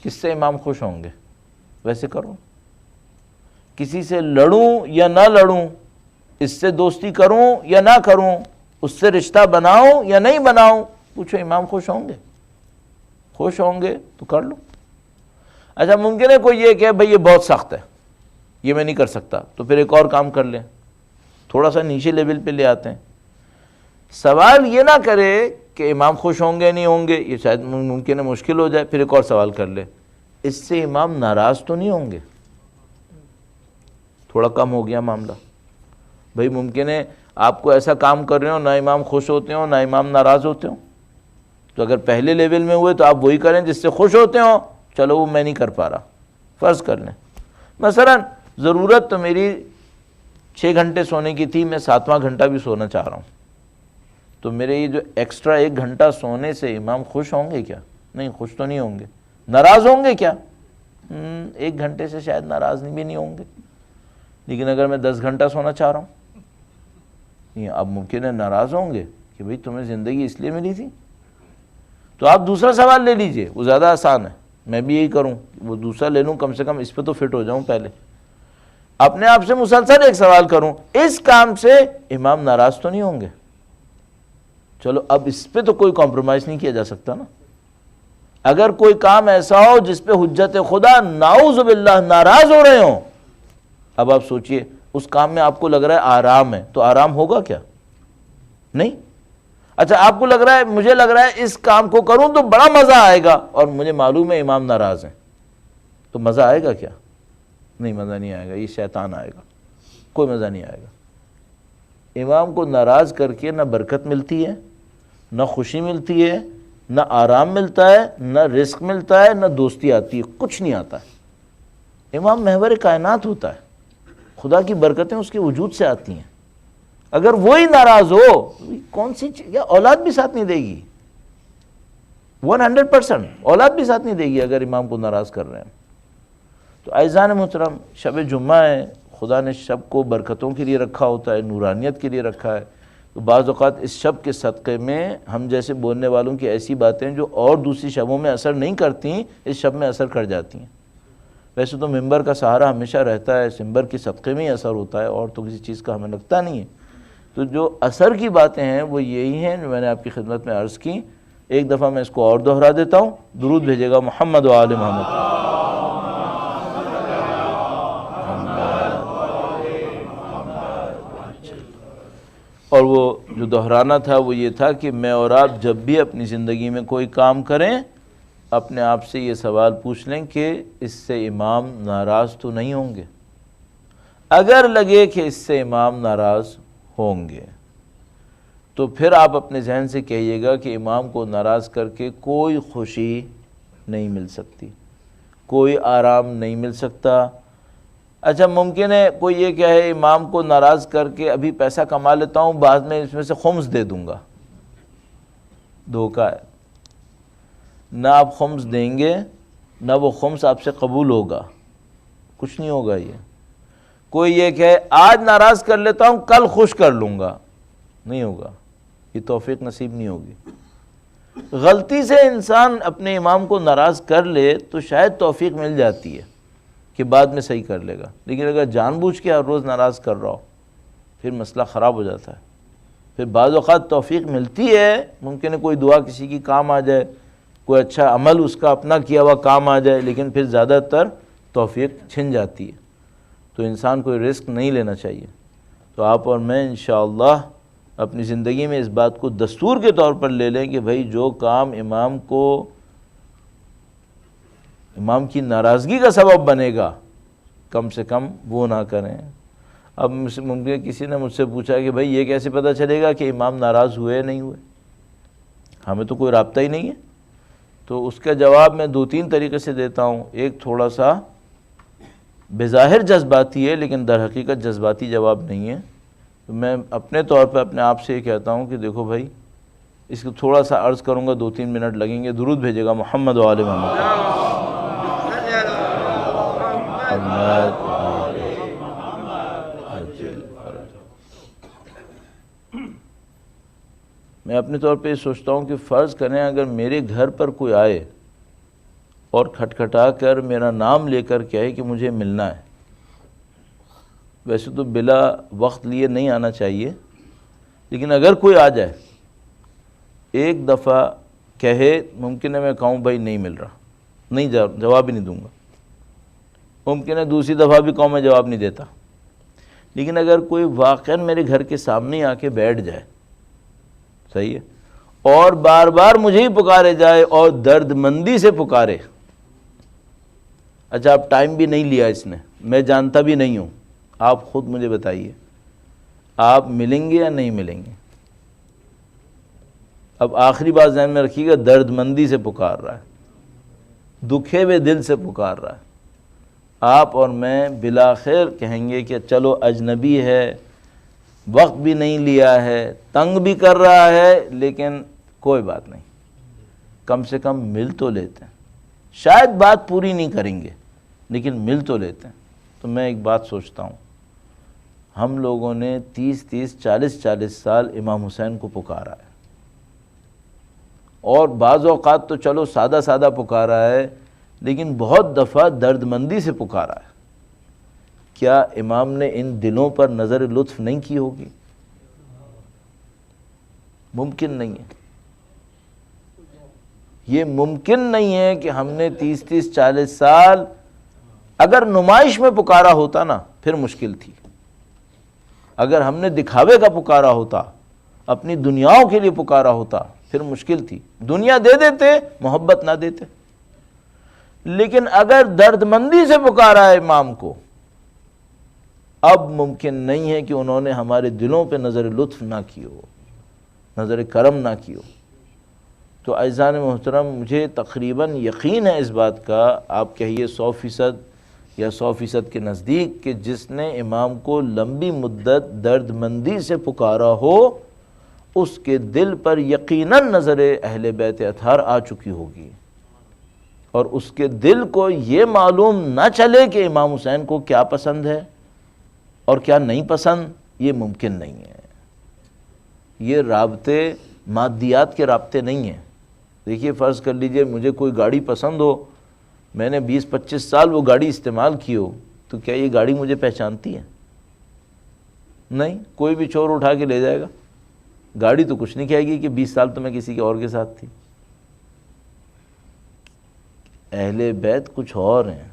کس سے امام خوش ہوں گے، ویسے کروں. کسی سے لڑوں یا نہ لڑوں، اس سے دوستی کروں یا نہ کروں، اس سے رشتہ بناؤں یا نہیں بناؤں، پوچھو امام خوش ہوں گے؟ خوش ہوں گے تو کر لو. اچھا ممکن ہے کوئی یہ کہ بھئی یہ بہت سخت ہے، یہ میں نہیں کر سکتا، تو پھر ایک اور کام کر لیں، تھوڑا سا نیچے لیول پہ لے آتے ہیں. سوال یہ نہ کرے کہ امام خوش ہوں گے نہیں ہوں گے، یہ شاید ممکن ہے مشکل ہو جائے، پھر ایک اور سوال کر لے، اس سے امام ناراض تو نہیں ہوں گے؟ تھوڑا کم ہو گیا معاملہ. بھئی ممکن ہے آپ کو ایسا کام کر رہے ہو، نہ امام خوش ہوتے ہوں نہ امام ناراض ہوتے ہوں، تو اگر پہلے لیول میں ہوئے تو آپ وہی کریں جس سے خوش ہوتے ہوں. چلو وہ میں نہیں کر پا رہا، فرض کر لیں مثلا ضرورت تو میری 6 گھنٹے سونے کی تھی، میں 7واں گھنٹہ بھی سونا چاہ رہا ہوں، تو میرے یہ جو ایکسٹرا 1 گھنٹہ سونے سے امام خوش ہوں گے کیا؟ نہیں، خوش تو نہیں ہوں گے. ناراض ہوں گے کیا؟ 1 گھنٹے سے شاید ناراض بھی نہیں ہوں گے. لیکن اگر میں 10 گھنٹہ سونا چاہ رہا ہوں، اب ممکن ہے ناراض ہوں گے کہ بھئی تمہیں زندگی اس لیے ملی تھی. تو آپ دوسرا سوال لے لیجئے، وہ زیادہ آسان ہے. میں بھی یہی کروں، وہ دوسرا لے لوں، کم سے کم اس پہ تو فٹ ہو جاؤں. پہلے اپنے آپ سے مسلسل ایک سوال کروں، اس کام سے امام ناراض تو نہیں ہوں گے؟ چلو اب اس پہ تو کوئی کمپرومائز نہیں کیا جا سکتا نا. اگر کوئی کام ایسا ہو جس پہ حجت خدا نعوذ باللہ ناراض ہو رہے ہوں، اب آپ سوچئے اس کام میں آپ کو لگ رہا ہے آرام ہے، تو آرام ہوگا کیا؟ نہیں. اچھا آپ کو لگ رہا ہے، مجھے لگ رہا ہے اس کام کو کروں تو بڑا مزہ آئے گا، اور مجھے معلوم ہے امام ناراض ہیں، تو مزہ آئے گا کیا؟ نہیں، مزہ نہیں آئے گا. یہ شیطان آئے گا، کوئی مزہ نہیں آئے گا. امام کو ناراض کر کے نہ برکت ملتی ہے، نہ خوشی ملتی ہے، نہ آرام ملتا ہے، نہ رزق ملتا ہے، نہ دوستی آتی ہے، کچھ نہیں آتا ہے. امام محور کائنات ہوتا ہے، خدا کی برکتیں اس کے وجود سے آتی ہیں. اگر وہی ناراض ہو، کون سی چیز، یا اولاد بھی ساتھ نہیں دے گی. 100% اولاد بھی ساتھ نہیں دے گی اگر امام کو ناراض کر رہے ہیں. تو اعزان محترم، شب جمعہ ہے، خدا نے شب کو برکتوں کے لیے رکھا ہوتا ہے، نورانیت کے لیے رکھا ہے. تو بعض اوقات اس شب کے صدقے میں ہم جیسے بولنے والوں کی ایسی باتیں جو اور دوسری شبوں میں اثر نہیں کرتی، اس شب میں اثر کر جاتی ہیں. ویسے تو منبر کا سہارا ہمیشہ رہتا ہے، منبر کے صدقے میں ہی اثر ہوتا ہے، اور تو کسی چیز کا ہمیں لگتا نہیں ہے. تو جو اثر کی باتیں ہیں وہ یہی ہیں جو میں نے آپ کی خدمت میں عرض کی. ایک دفعہ میں اس کو اور دہرا دیتا ہوں. درود بھیجے گا محمد و آل محمد. اور وہ جو دہرانا تھا وہ یہ تھا کہ میں اور آپ جب بھی اپنی زندگی میں کوئی کام کریں، اپنے آپ سے یہ سوال پوچھ لیں کہ اس سے امام ناراض تو نہیں ہوں گے. اگر لگے کہ اس سے امام ناراض ہوں گے تو پھر آپ اپنے ذہن سے کہیے گا کہ امام کو ناراض کر کے کوئی خوشی نہیں مل سکتی، کوئی آرام نہیں مل سکتا. اچھا ممکن ہے کوئی یہ کہے امام کو ناراض کر کے ابھی پیسہ کما لیتا ہوں، بعد میں اس میں سے خمس دے دوں گا. دھوکہ ہے. نہ آپ خمس دیں گے، نہ وہ خمس آپ سے قبول ہوگا، کچھ نہیں ہوگا. یہ کوئی یہ کہے آج ناراض کر لیتا ہوں، کل خوش کر لوں گا. نہیں ہوگا، یہ توفیق نصیب نہیں ہوگی۔ غلطی سے انسان اپنے امام کو ناراض کر لے تو شاید توفیق مل جاتی ہے کہ بعد میں صحیح کر لے گا، لیکن اگر جان بوجھ کے ہر روز ناراض کر رہا ہو پھر مسئلہ خراب ہو جاتا ہے۔ پھر بعض اوقات توفیق ملتی ہے، ممکن ہے کوئی دعا کسی کی کام آ جائے، کوئی اچھا عمل اس کا اپنا کیا ہوا کام آ جائے، لیکن پھر زیادہ تر توفیق چھن جاتی ہے۔ تو انسان کوئی رسک نہیں لینا چاہیے۔ تو آپ اور میں انشاءاللہ اپنی زندگی میں اس بات کو دستور کے طور پر لے لیں کہ بھئی جو کام امام کی ناراضگی کا سبب بنے گا کم سے کم وہ نہ کریں۔ اب ممکن کسی نے مجھ سے پوچھا کہ بھئی یہ کیسے پتہ چلے گا کہ امام ناراض ہوئے یا نہیں ہوئے، ہمیں تو کوئی رابطہ ہی نہیں ہے۔ تو اس کا جواب میں 2-3 طریقے سے دیتا ہوں۔ ایک تھوڑا سا بظاہر جذباتی ہے لیکن در حقیقت جذباتی جواب نہیں ہے۔ تو میں اپنے طور پہ اپنے آپ سے یہ کہتا ہوں کہ دیکھو بھائی، اس کو تھوڑا سا عرض کروں گا، 2-3 منٹ لگیں گے، درود بھیجے گا محمد و آل محمد۔ میں اپنے طور پہ یہ سوچتا ہوں کہ فرض کریں اگر میرے گھر پر کوئی آئے اور کھٹکھٹا کر میرا نام لے کر کہے کہ مجھے ملنا ہے، ویسے تو بلا وقت لیے نہیں آنا چاہیے، لیکن اگر کوئی آ جائے ایک دفعہ کہے، ممکن ہے میں کہوں بھائی نہیں مل رہا، نہیں جواب ہی نہیں دوں گا، ممکن ہے دوسری دفعہ بھی کہوں میں جواب نہیں دیتا، لیکن اگر کوئی واقعاً میرے گھر کے سامنے آ کے بیٹھ جائے، صحیح ہے، اور بار بار مجھے ہی پکارے جائے اور درد مندی سے پکارے، اچھا اب ٹائم بھی نہیں لیا اس نے، میں جانتا بھی نہیں ہوں، آپ خود مجھے بتائیے آپ ملیں گے یا نہیں ملیں گے؟ اب آخری بات ذہن میں رکھیے گا، درد مندی سے پکار رہا ہے، دکھے ہوئے دل سے پکار رہا ہے، آپ اور میں بالآخر کہیں گے کہ چلو اجنبی ہے، وقت بھی نہیں لیا ہے، تنگ بھی کر رہا ہے، لیکن کوئی بات نہیں، کم سے کم مل تو لیتے ہیں، شاید بات پوری نہیں کریں گے لیکن مل تو لیتے ہیں۔ تو میں ایک بات سوچتا ہوں، ہم لوگوں نے 30 40 سال امام حسین کو پکارا ہے، اور بعض اوقات تو چلو سادہ سادہ پکارا ہے، لیکن بہت دفعہ درد مندی سے پکارا ہے۔ کیا امام نے ان دلوں پر نظر لطف نہیں کی ہوگی؟ ممکن نہیں ہے، یہ ممکن نہیں ہے کہ ہم نے 30 40 سال اگر نمائش میں پکارا ہوتا نا پھر مشکل تھی، اگر ہم نے دکھاوے کا پکارا ہوتا، اپنی دنیاؤں کے لیے پکارا ہوتا پھر مشکل تھی، دنیا دے دیتے محبت نہ دیتے، لیکن اگر درد مندی سے پکارا ہے امام کو، اب ممکن نہیں ہے کہ انہوں نے ہمارے دلوں پہ نظر لطف نہ کی ہو، نظر کرم نہ کی ہو۔ تو اعزان محترم، مجھے تقریباً یقین ہے اس بات کا، آپ کہیے 100% یا 100% کے نزدیک، کہ جس نے امام کو لمبی مدت درد مندی سے پکارا ہو اس کے دل پر یقیناً نظر اہل بیت اطہار آ چکی ہوگی، اور اس کے دل کو یہ معلوم نہ چلے کہ امام حسین کو کیا پسند ہے اور کیا نہیں پسند، یہ ممکن نہیں ہے۔ یہ رابطے مادیات کے رابطے نہیں ہیں۔ دیکھیے فرض کر لیجئے مجھے کوئی گاڑی پسند ہو، میں نے 20-25 سال وہ گاڑی استعمال کی ہو، تو کیا یہ گاڑی مجھے پہچانتی ہے؟ نہیں، کوئی بھی چور اٹھا کے لے جائے گا، گاڑی تو کچھ نہیں کہے گی کہ 20 سال تو میں کسی کے اور کے ساتھ تھی۔ اہل بیت کچھ اور ہیں،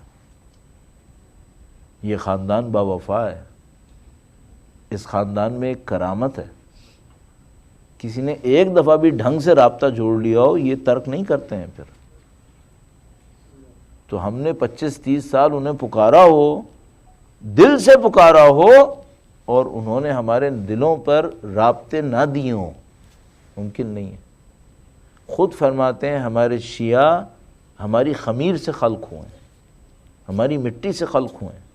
یہ خاندان با وفا ہے، اس خاندان میں ایک کرامت ہے، کسی نے ایک دفعہ بھی ڈھنگ سے رابطہ جوڑ لیا ہو یہ ترک نہیں کرتے ہیں پھر۔ تو ہم نے 25-30 سال انہیں پکارا ہو، دل سے پکارا ہو، اور انہوں نے ہمارے دلوں پر رابطے نہ دیے ہوں، ممکن نہیں ہے۔ خود فرماتے ہیں ہمارے شیعہ ہماری خمیر سے خلق ہوئے ہیں، ہماری مٹی سے خلق ہوئے ہیں۔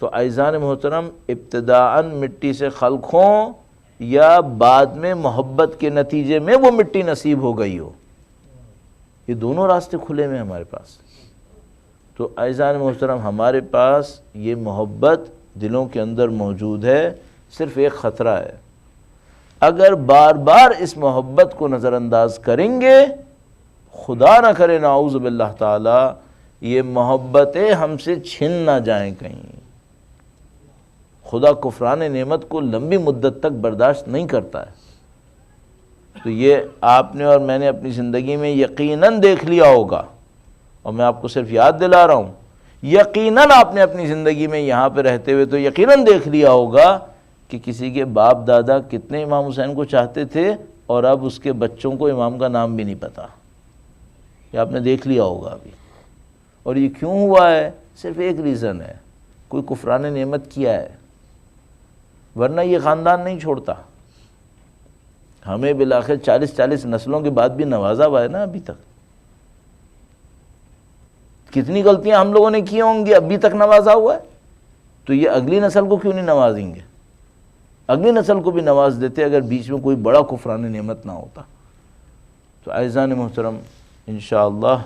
تو اعزان محترم، ابتداءً مٹی سے خلق ہوں یا بعد میں محبت کے نتیجے میں وہ مٹی نصیب ہو گئی ہو، یہ دونوں راستے کھلے میں ہمارے پاس۔ تو اعزان محترم، ہمارے پاس یہ محبت دلوں کے اندر موجود ہے، صرف ایک خطرہ ہے اگر بار بار اس محبت کو نظر انداز کریں گے، خدا نہ کرے نعوذ باللہ تعالی یہ محبتیں ہم سے چھن نہ جائیں کہیں۔ خدا کفران نعمت کو لمبی مدت تک برداشت نہیں کرتا ہے۔ تو یہ آپ نے اور میں نے اپنی زندگی میں یقیناً دیکھ لیا ہوگا، اور میں آپ کو صرف یاد دلا رہا ہوں، یقیناً آپ نے اپنی زندگی میں یہاں پہ رہتے ہوئے تو یقیناً دیکھ لیا ہوگا کہ کسی کے باپ دادا کتنے امام حسین کو چاہتے تھے اور اب اس کے بچوں کو امام کا نام بھی نہیں پتا۔ یہ آپ نے دیکھ لیا ہوگا ابھی۔ اور یہ کیوں ہوا ہے؟ صرف ایک ریزن ہے، کوئی کفران نعمت کیا ہے، ورنہ یہ خاندان نہیں چھوڑتا۔ ہمیں بالآخر 40 نسلوں کے بعد بھی نوازا ہوا ہے نا ابھی تک۔ کتنی غلطیاں ہم لوگوں نے کی ہوں گی، ابھی تک نوازا ہوا ہے، تو یہ اگلی نسل کو کیوں نہیں نوازیں گے؟ اگلی نسل کو بھی نواز دیتے اگر بیچ میں کوئی بڑا کفران نعمت نہ ہوتا۔ تو اعزان محترم، انشاءاللہ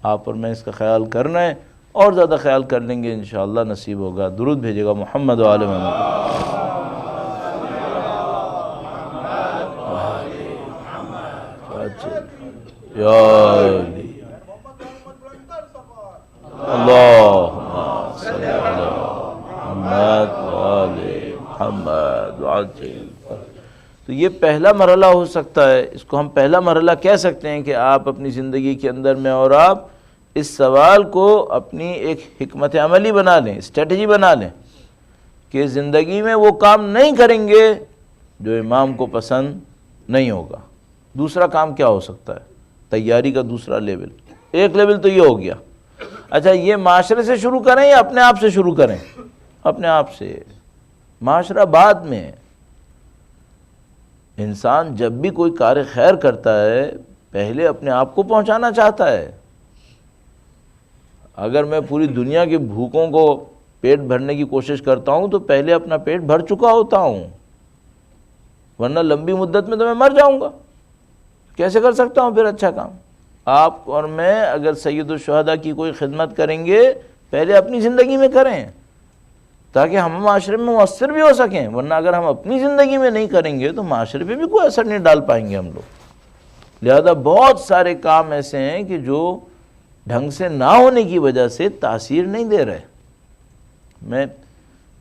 آپ اور میں اس کا خیال کرنا ہے، اور زیادہ خیال کر لیں گے انشاءاللہ نصیب ہوگا۔ درود بھیجے گا محمد و آل محمد۔ یا اللہم صلی علی محمد و آل محمد وعجل۔ تو یہ پہلا مرحلہ ہو سکتا ہے، اس کو ہم پہلا مرحلہ کہہ سکتے ہیں کہ آپ اپنی زندگی کے اندر میں اور آپ اس سوال کو اپنی ایک حکمت عملی بنا لیں، اسٹریٹجی بنا لیں کہ زندگی میں وہ کام نہیں کریں گے جو امام کو پسند نہیں ہوگا۔ دوسرا کام کیا ہو سکتا ہے؟ تیاری کا دوسرا لیول، ایک لیول تو یہ ہو گیا۔ اچھا، یہ معاشرے سے شروع کریں یا اپنے آپ سے شروع کریں؟ اپنے آپ سے، معاشرہ بعد میں۔ انسان جب بھی کوئی کار خیر کرتا ہے پہلے اپنے آپ کو پہنچانا چاہتا ہے۔ اگر میں پوری دنیا کے بھوکوں کو پیٹ بھرنے کی کوشش کرتا ہوں تو پہلے اپنا پیٹ بھر چکا ہوتا ہوں، ورنہ لمبی مدت میں تو میں مر جاؤں گا۔ کیسے کر سکتا ہوں پھر اچھا کام؟ آپ اور میں اگر سید الشہداء کی کوئی خدمت کریں گے پہلے اپنی زندگی میں کریں تاکہ ہم معاشرے میں مؤثر بھی ہو سکیں، ورنہ اگر ہم اپنی زندگی میں نہیں کریں گے تو معاشرے پہ بھی کوئی اثر نہیں ڈال پائیں گے ہم لوگ۔ لہذا بہت سارے کام ایسے ہیں کہ جو ڈھنگ سے نہ ہونے کی وجہ سے تاثیر نہیں دے رہے۔ میں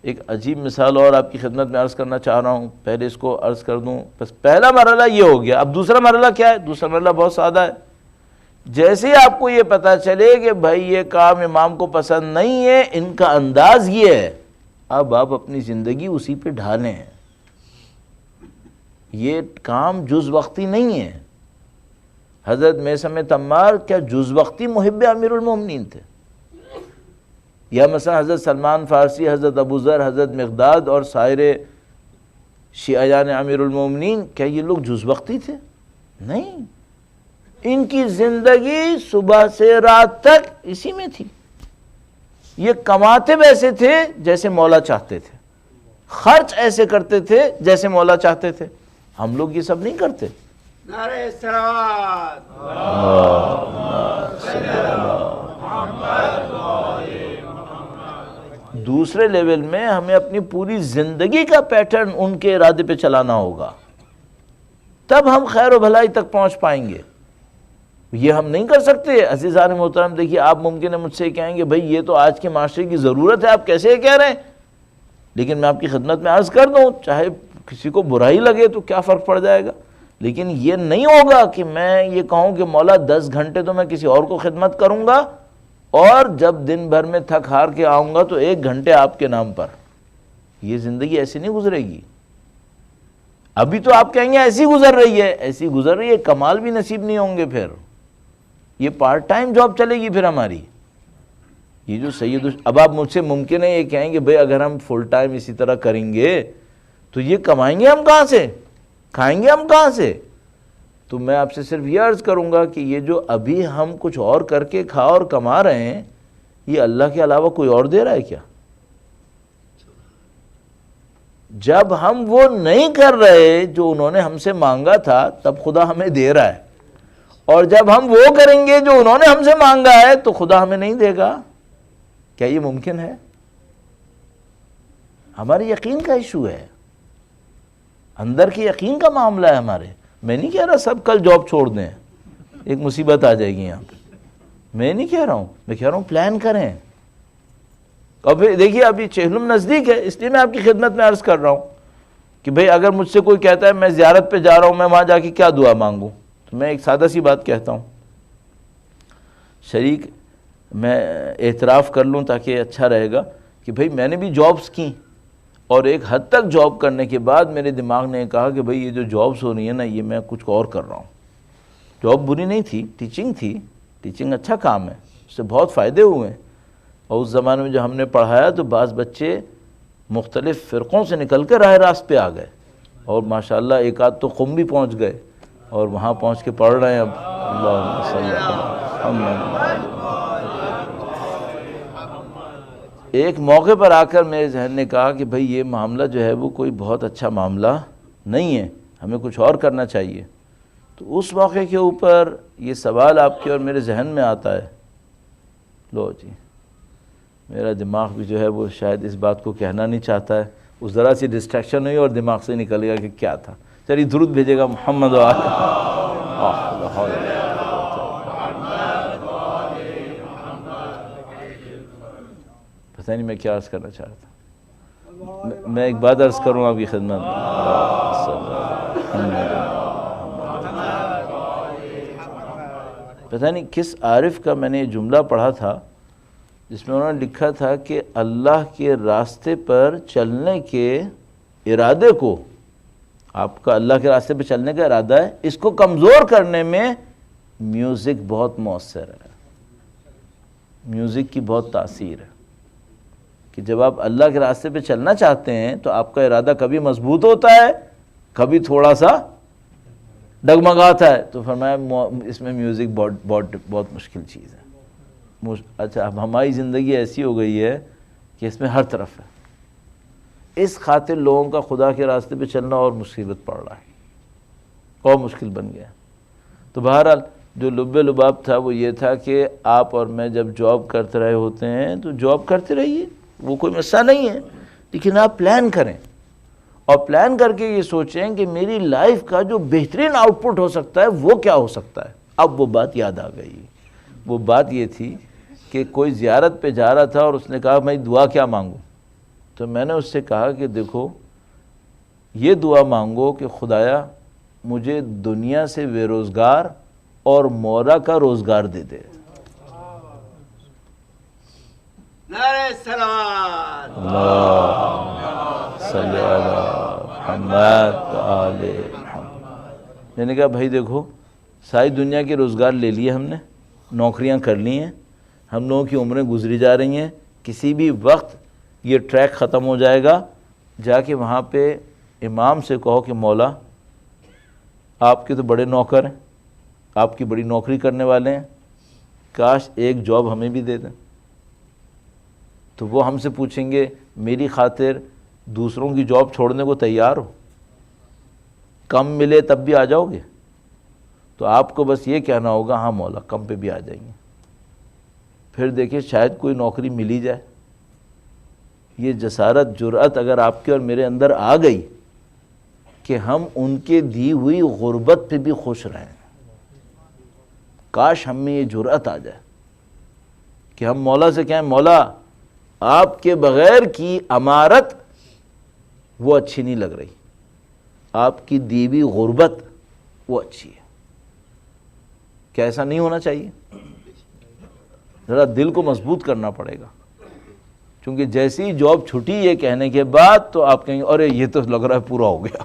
ایک عجیب مثال اور آپ کی خدمت میں عرض کرنا چاہ رہا ہوں، پہلے اس کو عرض کر دوں۔ بس پہلا مرحلہ یہ ہو گیا، اب دوسرا مرحلہ کیا ہے؟ دوسرا مرحلہ بہت سادہ ہے۔ جیسے ہی آپ کو یہ پتا چلے کہ بھائی یہ کام امام کو پسند نہیں ہے، ان کا انداز یہ ہے، اب آپ اپنی زندگی اسی پہ ڈھالیں۔ یہ کام جز وقتی نہیں ہے۔ حضرت میثم تمار کیا جز وقتی محب امیر المومنین تھے؟ یا مثلا حضرت سلمان فارسی، حضرت ابو ذر، حضرت مقداد اور سائر شیعیان امیر المومنین، کیا یہ لوگ جز وقتی تھے؟ نہیں، ان کی زندگی صبح سے رات تک اسی میں تھی۔ یہ کماتے ویسے تھے جیسے مولا چاہتے تھے، خرچ ایسے کرتے تھے جیسے مولا چاہتے تھے۔ ہم لوگ یہ سب نہیں کرتے۔ نعرہ صلوات، دوسرے لیول میں ہمیں اپنی پوری زندگی کا پیٹرن ان کے ارادے پہ چلانا ہوگا، تب ہم خیر و بھلائی تک پہنچ پائیں گے۔ یہ ہم نہیں کر سکتے۔ عزیزان محترم، دیکھیے آپ ممکن ہے مجھ سے کہیں گے بھائی یہ تو آج کے معاشرے کی ضرورت ہے، آپ کیسے کہہ رہے ہیں؟ لیکن میں آپ کی خدمت میں عرض کر دوں، چاہے کسی کو برائی لگے تو کیا فرق پڑ جائے گا، لیکن یہ نہیں ہوگا کہ میں یہ کہوں کہ مولا 10 گھنٹے تو میں کسی اور کو خدمت کروں گا اور جب دن بھر میں تھک ہار کے آؤں گا تو 1 گھنٹے آپ کے نام پر۔ یہ زندگی ایسی نہیں گزرے گی۔ ابھی تو آپ کہیں گے ایسی گزر رہی ہے، ایسی گزر رہی ہے، کمال بھی نصیب نہیں ہوں گے، پھر یہ پارٹ ٹائم جاب چلے گی پھر ہماری۔ یہ جو اب آپ مجھ سے ممکن ہے یہ کہیں گے بھئی اگر ہم فل ٹائم اسی طرح کریں گے تو یہ کمائیں گے ہم کہاں سے، کھائیں گے ہم کہاں سے؟ تو میں آپ سے صرف یہ عرض کروں گا کہ یہ جو ابھی ہم کچھ اور کر کے کھا اور کما رہے ہیں، یہ اللہ کے علاوہ کوئی اور دے رہا ہے کیا؟ جب ہم وہ نہیں کر رہے جو انہوں نے ہم سے مانگا تھا تب خدا ہمیں دے رہا ہے، اور جب ہم وہ کریں گے جو انہوں نے ہم سے مانگا ہے تو خدا ہمیں نہیں دے گا۔ کیا یہ ممکن ہے؟ ہمارے یقین کا ایشو ہے، اندر کے یقین کا معاملہ ہے ہمارے. میں نہیں کہہ رہا سب کل جاب چھوڑ دیں، ایک مصیبت آ جائے گی یہاں پہ. میں نہیں کہہ رہا ہوں، میں کہہ رہا ہوں پلان کریں. اب دیکھیے ابھی چہلم نزدیک ہے، اس لیے میں آپ کی خدمت میں عرض کر رہا ہوں کہ بھئی اگر مجھ سے کوئی کہتا ہے میں زیارت پہ جا رہا ہوں، میں وہاں جا کے کیا دعا مانگوں، تو میں ایک سادہ سی بات کہتا ہوں. شریک میں اعتراف کر لوں تاکہ اچھا رہے گا کہ بھئی میں نے بھی جابز کی، اور ایک حد تک جاب کرنے کے بعد میرے دماغ نے کہا کہ بھئی یہ جو جابز ہو رہی ہیں نا، یہ میں کچھ اور کر رہا ہوں. جاب بری نہیں تھی، ٹیچنگ تھی، ٹیچنگ اچھا کام ہے، اس سے بہت فائدے ہوئے ہیں. اور اس زمانے میں جو ہم نے پڑھایا تو بعض بچے مختلف فرقوں سے نکل کر راہ راست پہ آ گئے، اور ماشاءاللہ ایک آدھ تو قم بھی پہنچ گئے اور وہاں پہنچ کے پڑھ رہے ہیں. اب اللہم صلی اللہ محمد. ایک موقع پر آ کر میرے ذہن نے کہا کہ بھئی یہ معاملہ جو ہے وہ کوئی بہت اچھا معاملہ نہیں ہے، ہمیں کچھ اور کرنا چاہیے. تو اس موقع کے اوپر یہ سوال آپ کے اور میرے ذہن میں آتا ہے. لو جی، میرا دماغ بھی جو ہے وہ شاید اس بات کو کہنا نہیں چاہتا ہے، اس ذرا سی ڈسٹریکشن ہوئی اور دماغ سے نکل گیا کہ کیا تھا. چلیے درود بھیجے گا محمد و پتہ نہیں میں کیا عرض کرنا چاہ رہا تھا. میں ایک بات عرض کروں آپ کی خدمت میں. پتہ نہیں کس عارف کا میں نے یہ جملہ پڑھا تھا جس میں انہوں نے لکھا تھا کہ اللہ کے راستے پر چلنے کے ارادے کو، آپ کا اللہ کے راستے پہ چلنے کا ارادہ ہے، اس کو کمزور کرنے میں میوزک بہت مؤثر ہے. میوزک کی بہت تاثیر ہے کہ جب آپ اللہ کے راستے پہ چلنا چاہتے ہیں تو آپ کا ارادہ کبھی مضبوط ہوتا ہے، کبھی تھوڑا سا ڈگمگاتا ہے. تو فرمایا اس میں میوزک بہت مشکل چیز ہے. اچھا اب ہماری زندگی ایسی ہو گئی ہے کہ اس میں ہر طرف ہے. اس خاطر لوگوں کا خدا کے راستے پہ چلنا اور مصیبت پڑ رہا ہے، اور مشکل بن گیا. تو بہرحال جو لب لباب تھا وہ یہ تھا کہ آپ اور میں جب جاب کرتے رہے ہوتے ہیں تو جاب کرتے رہیے، وہ کوئی مسئلہ نہیں ہے، لیکن آپ پلان کریں، اور پلان کر کے یہ سوچیں کہ میری لائف کا جو بہترین آؤٹ پٹ ہو سکتا ہے وہ کیا ہو سکتا ہے. اب وہ بات یاد آ گئی. وہ بات یہ تھی کہ کوئی زیارت پہ جا رہا تھا اور اس نے کہا میں دعا کیا مانگوں. تو میں نے اس سے کہا کہ دیکھو یہ دعا مانگو کہ خدایا مجھے دنیا سے بے روزگار اور مولا کا روزگار دے دے. نعرہ صلوات. اللہم صلی علی محمد و آل محمد. میں نے کہا بھائی دیکھو ساری دنیا کے روزگار لے لیے ہم نے، نوکریاں کر لی ہیں، ہم لوگوں کی عمریں گزری جا رہی ہیں، کسی بھی وقت یہ ٹریک ختم ہو جائے گا. جا کے وہاں پہ امام سے کہو کہ مولا آپ کے تو بڑے نوکر ہیں، آپ کی بڑی نوکری کرنے والے ہیں، کاش ایک جاب ہمیں بھی دے دیں. تو وہ ہم سے پوچھیں گے میری خاطر دوسروں کی جاب چھوڑنے کو تیار ہو؟ کم ملے تب بھی آ جاؤ گے؟ تو آپ کو بس یہ کہنا ہوگا ہاں مولا کم پہ بھی آ جائیں گے. پھر دیکھیں شاید کوئی نوکری ملی جائے. یہ جسارت جرأت اگر آپ کے اور میرے اندر آ گئی کہ ہم ان کے دی ہوئی غربت پہ بھی خوش رہیں، کاش ہم میں یہ جرأت آ جائے کہ ہم مولا سے کہیں مولا آپ کے بغیر کی امارت وہ اچھی نہیں لگ رہی، آپ کی دی ہوئی غربت وہ اچھی ہے. کیا ایسا نہیں ہونا چاہیے؟ ذرا دل کو مضبوط کرنا پڑے گا، کیونکہ جیسی ہی جاب چھٹی یہ کہنے کے بعد تو آپ کہیں گے ارے یہ تو لگ رہا ہے پورا ہو گیا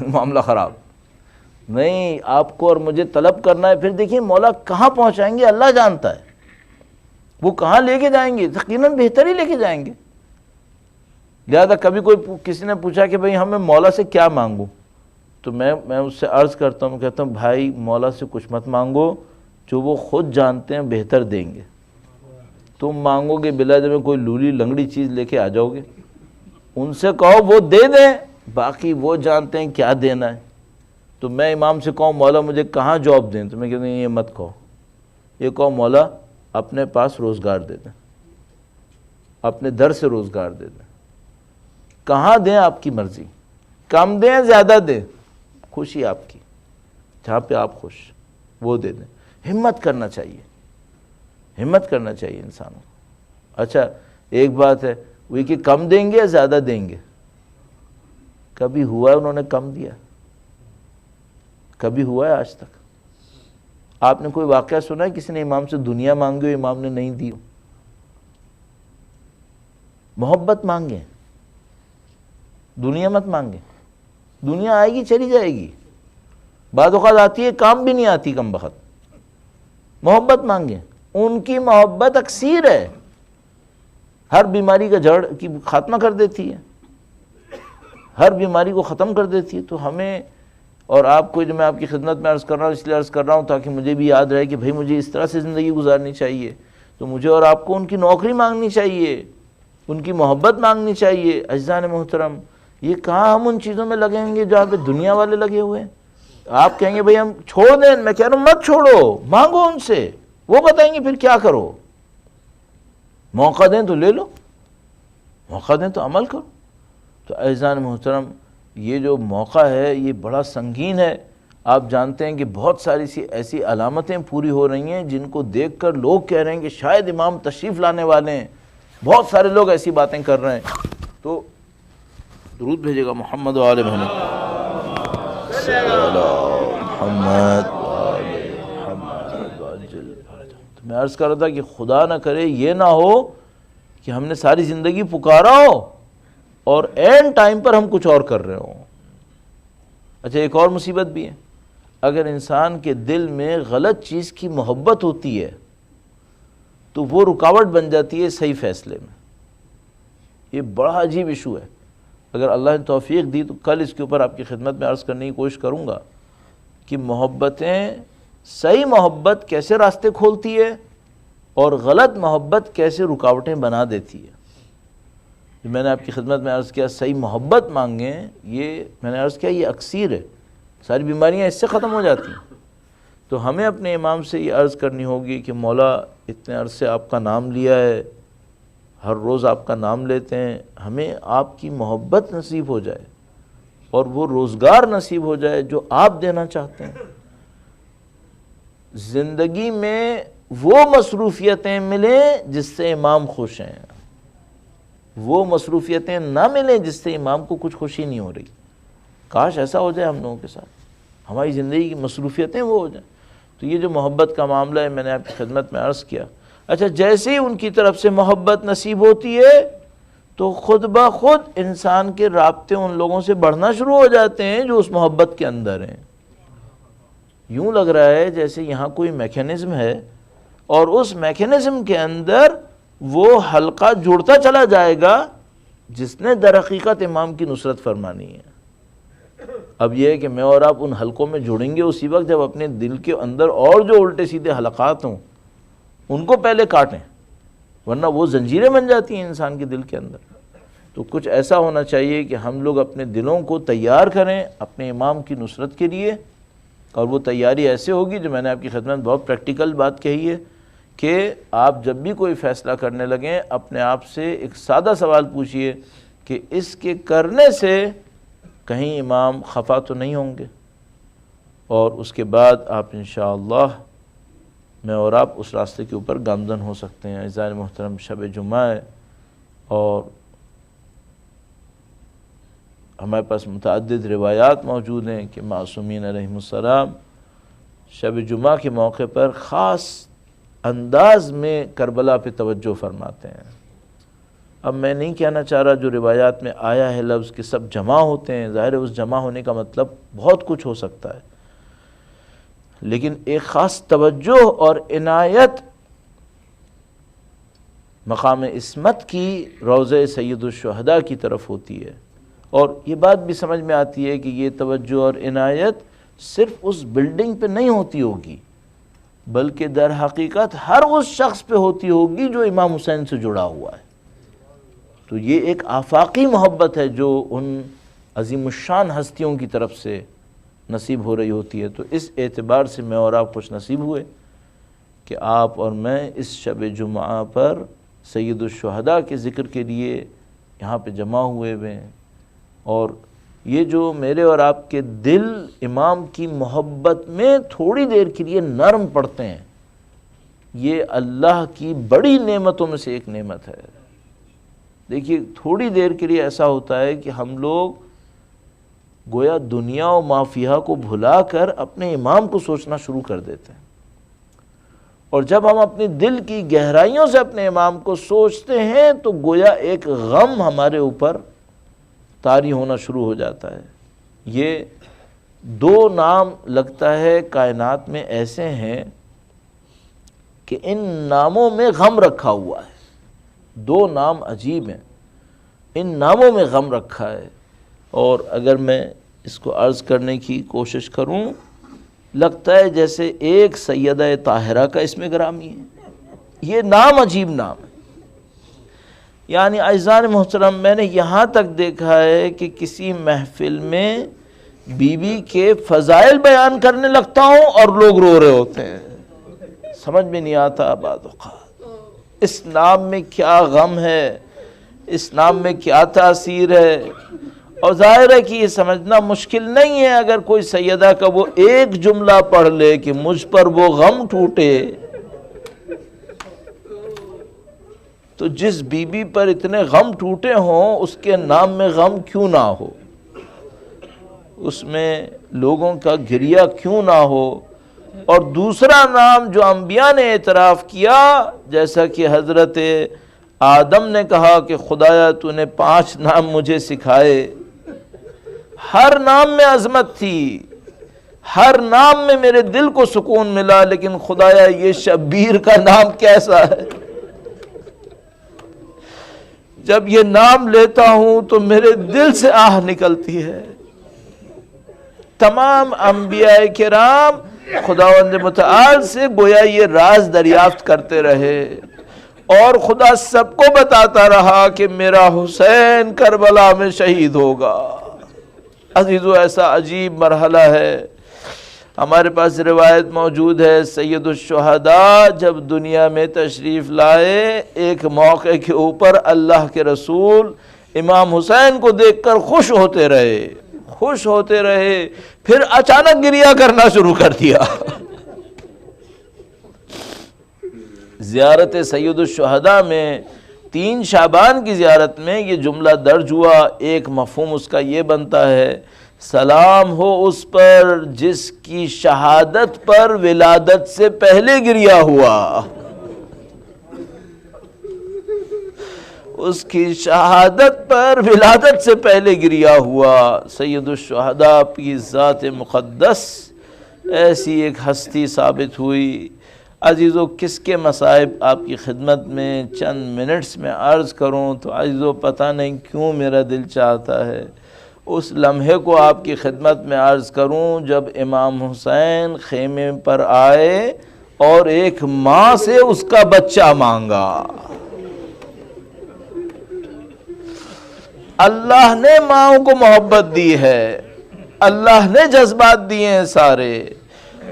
معاملہ خراب. نہیں، آپ کو اور مجھے طلب کرنا ہے. پھر دیکھیں مولا کہاں پہنچائیں گے اللہ جانتا ہے، وہ کہاں لے کے جائیں گے، یقیناً بہتر ہی لے کے جائیں گے. لہذا کبھی کسی نے پوچھا کہ بھئی ہمیں مولا سے کیا مانگوں، تو میں اس سے عرض کرتا ہوں، کہتا ہوں بھائی مولا سے کچھ مت مانگو، جو وہ خود جانتے ہیں بہتر دیں گے. تم مانگو گے بلا جب کوئی لولی لنگڑی چیز لے کے آ جاؤ گے. ان سے کہو وہ دے دیں، باقی وہ جانتے ہیں کیا دینا ہے. تو میں امام سے کہوں مولا مجھے کہاں جاب دیں، تو میں کہتا ہوں یہ مت کہو، یہ کہو مولا اپنے پاس روزگار دے دیں، اپنے در سے روزگار دے دیں. کہاں دیں آپ کی مرضی. کم دیں زیادہ دیں، خوشی آپ کی، جہاں پہ آپ خوش وہ دے دیں۔ ہمت کرنا چاہیے، ہمت کرنا چاہیے انسانوں کو۔ اچھا ایک بات ہے وہ کہ کم دیں گے یا زیادہ دیں گے؟ کبھی ہوا ہے انہوں نے کم دیا؟ کبھی ہوا ہے آج تک؟ آپ نے کوئی واقعہ سنا ہے کسی نے امام سے دنیا مانگی ہو امام نے نہیں دی ہو؟ محبت مانگیں، دنیا مت مانگیں۔ دنیا آئے گی چلی جائے گی، بعض اوقات آتی ہے کام بھی نہیں آتی کم بخت۔ محبت مانگیں، ان کی محبت اکثیر ہے، ہر بیماری کا جڑ کی خاتمہ کر دیتی ہے، ہر بیماری کو ختم کر دیتی ہے۔ تو ہمیں اور آپ کو، جو میں آپ کی خدمت میں عرض کر رہا ہوں اس لیے عرض کر رہا ہوں تاکہ مجھے بھی یاد رہے کہ بھئی مجھے اس طرح سے زندگی گزارنی چاہیے، تو مجھے اور آپ کو ان کی نوکری مانگنی چاہیے، ان کی محبت مانگنی چاہیے۔ عزیزان محترم، یہ کہاں ہم ان چیزوں میں لگیں گے جہاں پہ دنیا والے لگے ہوئے ہیں؟ آپ کہیں گے بھئی ہم چھوڑ دیں، میں کہہ رہا ہوں مت چھوڑو، مانگو ان سے، وہ بتائیں گے پھر کیا کرو۔ موقع دیں تو لے لو، موقع دیں تو عمل کرو۔ تو عزیزان محترم، یہ جو موقع ہے یہ بڑا سنگین ہے۔ آپ جانتے ہیں کہ بہت ساری ایسی علامتیں پوری ہو رہی ہیں جن کو دیکھ کر لوگ کہہ رہے ہیں کہ شاید امام تشریف لانے والے ہیں، بہت سارے لوگ ایسی باتیں کر رہے ہیں۔ تو درود بھیجے گا محمد و آل محمد، تو میں عرض کر رہا تھا کہ خدا نہ کرے یہ نہ ہو کہ ہم نے ساری زندگی پکارا ہو اور این ٹائم پر ہم کچھ اور کر رہے ہوں۔ اچھا ایک اور مصیبت بھی ہے، اگر انسان کے دل میں غلط چیز کی محبت ہوتی ہے تو وہ رکاوٹ بن جاتی ہے صحیح فیصلے میں۔ یہ بڑا عجیب ایشو ہے۔ اگر اللہ نے توفیق دی تو کل اس کے اوپر آپ کی خدمت میں عرض کرنے کی کوشش کروں گا کہ محبتیں، صحیح محبت کیسے راستے کھولتی ہے اور غلط محبت کیسے رکاوٹیں بنا دیتی ہے۔ جو میں نے آپ کی خدمت میں عرض کیا صحیح محبت مانگیں، یہ میں نے عرض کیا یہ اکثیر ہے، ساری بیماریاں اس سے ختم ہو جاتی ہیں۔ تو ہمیں اپنے امام سے یہ عرض کرنی ہوگی کہ مولا اتنے عرصے آپ کا نام لیا ہے، ہر روز آپ کا نام لیتے ہیں، ہمیں آپ کی محبت نصیب ہو جائے اور وہ روزگار نصیب ہو جائے جو آپ دینا چاہتے ہیں۔ زندگی میں وہ مصروفیتیں ملیں جس سے امام خوش ہیں، وہ مصروفیتیں نہ ملیں جس سے امام کو کچھ خوشی نہیں ہو رہی۔ کاش ایسا ہو جائے ہم لوگوں کے ساتھ، ہماری زندگی کی مصروفیتیں وہ ہو جائیں۔ تو یہ جو محبت کا معاملہ ہے میں نے آپ کی خدمت میں عرض کیا۔ اچھا جیسے ہی ان کی طرف سے محبت نصیب ہوتی ہے تو خود بخود انسان کے رابطے ان لوگوں سے بڑھنا شروع ہو جاتے ہیں جو اس محبت کے اندر ہیں۔ یوں لگ رہا ہے جیسے یہاں کوئی میکینزم ہے اور اس میکینزم کے اندر وہ حلقہ جڑتا چلا جائے گا جس نے در حقیقت امام کی نصرت فرمانی ہے۔ اب یہ ہے کہ میں اور آپ ان حلقوں میں جڑیں گے اسی وقت جب اپنے دل کے اندر اور جو الٹے سیدھے حلقات ہوں ان کو پہلے کاٹیں، ورنہ وہ زنجیریں بن جاتی ہیں انسان کے دل کے اندر۔ تو کچھ ایسا ہونا چاہیے کہ ہم لوگ اپنے دلوں کو تیار کریں اپنے امام کی نصرت کے لیے، اور وہ تیاری ایسے ہوگی جو میں نے آپ کی خدمت بہت پریکٹیکل بات کہی ہے کہ آپ جب بھی کوئی فیصلہ کرنے لگیں اپنے آپ سے ایک سادہ سوال پوچھئے کہ اس کے کرنے سے کہیں امام خفا تو نہیں ہوں گے، اور اس کے بعد آپ انشاءاللہ میں اور آپ اس راستے کے اوپر گامزن ہو سکتے ہیں۔ عزیزان محترم، شب جمعہ ہے اور ہمارے پاس متعدد روایات موجود ہیں کہ معصومین علیہم السلام شب جمعہ کے موقع پر خاص انداز میں کربلا پہ توجہ فرماتے ہیں۔ اب میں نہیں کہنا چاہ رہا جو روایات میں آیا ہے لفظ کہ سب جمع ہوتے ہیں، ظاہر ہے اس جمع ہونے کا مطلب بہت کچھ ہو سکتا ہے، لیکن ایک خاص توجہ اور عنایت مقام عصمت کی روضہ سید الشہداء کی طرف ہوتی ہے، اور یہ بات بھی سمجھ میں آتی ہے کہ یہ توجہ اور عنایت صرف اس بلڈنگ پہ نہیں ہوتی ہوگی بلکہ در حقیقت ہر اس شخص پہ ہوتی ہوگی جو امام حسین سے جڑا ہوا ہے۔ تو یہ ایک آفاقی محبت ہے جو ان عظیم الشان ہستیوں کی طرف سے نصیب ہو رہی ہوتی ہے۔ تو اس اعتبار سے میں اور آپ خوش نصیب ہوئے کہ آپ اور میں اس شب جمعہ پر سید الشہداء کے ذکر کے لیے یہاں پہ جمع ہوئے ہیں، اور یہ جو میرے اور آپ کے دل امام کی محبت میں تھوڑی دیر کے لیے نرم پڑتے ہیں، یہ اللہ کی بڑی نعمتوں میں سے ایک نعمت ہے۔ دیکھیے تھوڑی دیر کے لیے ایسا ہوتا ہے کہ ہم لوگ گویا دنیا و ما فیہا کو بھلا کر اپنے امام کو سوچنا شروع کر دیتے ہیں، اور جب ہم اپنے دل کی گہرائیوں سے اپنے امام کو سوچتے ہیں تو گویا ایک غم ہمارے اوپر طاری ہونا شروع ہو جاتا ہے۔ یہ دو نام لگتا ہے کائنات میں ایسے ہیں کہ ان ناموں میں غم رکھا ہوا ہے، دو نام عجیب ہیں، ان ناموں میں غم رکھا ہے۔ اور اگر میں اس کو عرض کرنے کی کوشش کروں، لگتا ہے جیسے ایک سیدہ طاہرہ کا اسم گرامی ہے۔ یہ نام عجیب نام ہے، یعنی اعزائے محترم میں نے یہاں تک دیکھا ہے کہ کسی محفل میں بی بی کے فضائل بیان کرنے لگتا ہوں اور لوگ رو رہے ہوتے ہیں، سمجھ میں نہیں آتا بعض اوقات اس نام میں کیا غم ہے، اس نام میں کیا تاثیر ہے۔ اور ظاہر ہے کہ یہ سمجھنا مشکل نہیں ہے اگر کوئی سیدہ کا وہ ایک جملہ پڑھ لے کہ مجھ پر وہ غم ٹوٹے، تو جس بی بی پر اتنے غم ٹوٹے ہوں اس کے نام میں غم کیوں نہ ہو، اس میں لوگوں کا گریہ کیوں نہ ہو۔ اور دوسرا نام جو انبیاء نے اعتراف کیا، جیسا کہ حضرت آدم نے کہا کہ خدایا تو نے 5 نام مجھے سکھائے، ہر نام میں عظمت تھی، ہر نام میں میرے دل کو سکون ملا، لیکن خدایا یہ شبیر کا نام کیسا ہے، جب یہ نام لیتا ہوں تو میرے دل سے آہ نکلتی ہے۔ تمام انبیاء کرام خداوند متعال سے گویا یہ راز دریافت کرتے رہے، اور خدا سب کو بتاتا رہا کہ میرا حسین کربلا میں شہید ہوگا۔ عزیزو ایسا عجیب مرحلہ ہے، ہمارے پاس روایت موجود ہے سید الشہداء جب دنیا میں تشریف لائے، ایک موقع کے اوپر اللہ کے رسول امام حسین کو دیکھ کر خوش ہوتے رہے، پھر اچانک گریہ کرنا شروع کر دیا۔ زیارت سید الشہداء میں 3 شعبان کی زیارت میں یہ جملہ درج ہوا، ایک مفہوم اس کا یہ بنتا ہے، سلام ہو اس پر جس کی شہادت پر ولادت سے پہلے گریہ ہوا، اس کی شہادت پر ولادت سے پہلے گریہ ہوا۔ سید الشہداء کی ذات مقدس ایسی ایک ہستی ثابت ہوئی۔ عزیزو کس کے مصائب آپ کی خدمت میں چند منٹس میں عرض کروں تو عزیزو پتہ نہیں کیوں میرا دل چاہتا ہے اس لمحے کو آپ کی خدمت میں عرض کروں جب امام حسین خیمے پر آئے اور ایک ماں سے اس کا بچہ مانگا۔ اللہ نے ماؤں کو محبت دی ہے، اللہ نے جذبات دیے ہیں سارے،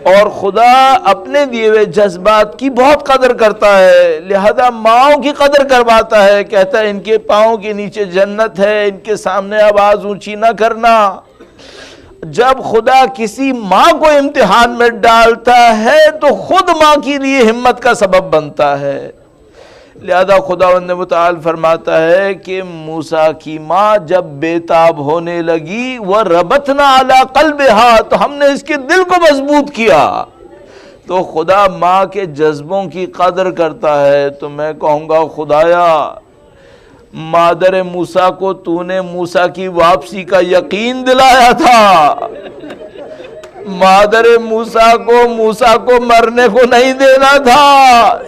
اور خدا اپنے دیے ہوئے جذبات کی بہت قدر کرتا ہے، لہذا ماؤں کی قدر کرواتا ہے، کہتا ہے ان کے پاؤں کے نیچے جنت ہے، ان کے سامنے آواز اونچی نہ کرنا۔ جب خدا کسی ماں کو امتحان میں ڈالتا ہے تو خود ماں کے لیے ہمت کا سبب بنتا ہے، لہذا خداوند متعال فرماتا ہے کہ موسیٰ کی ماں جب بے تاب ہونے لگی وَرَبَطْنَا عَلَىٰ قَلْبِهَا، تو ہم نے اس کے دل کو مضبوط کیا۔ تو خدا ماں کے جذبوں کی قدر کرتا ہے۔ تو میں کہوں گا خدایا مادر موسیٰ کو تو نے موسیٰ کی واپسی کا یقین دلایا تھا، مادر موسیٰ کو مرنے کو نہیں دینا تھا،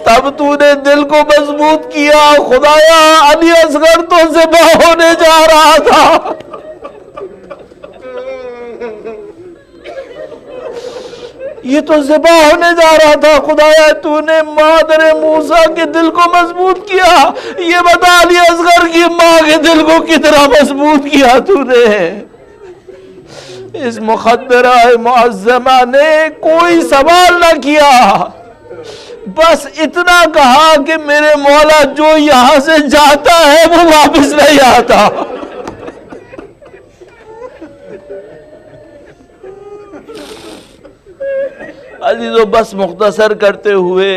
تب تو نے دل کو مضبوط کیا۔ خدایا علی اصغر تو ذبح ہونے جا رہا تھا، یہ تو ذبح ہونے جا رہا تھا، خدایا تو نے مادر موسیٰ کے دل کو مضبوط کیا، یہ بتا علی اصغر کی ماں کے دل کو کتنا مضبوط کیا تو نے۔ اس مقدرہ معظمہ نے کوئی سوال نہ کیا، بس اتنا کہا کہ میرے مولا جو یہاں سے جاتا ہے وہ واپس نہیں آتا۔ عزیزو بس مختصر کرتے ہوئے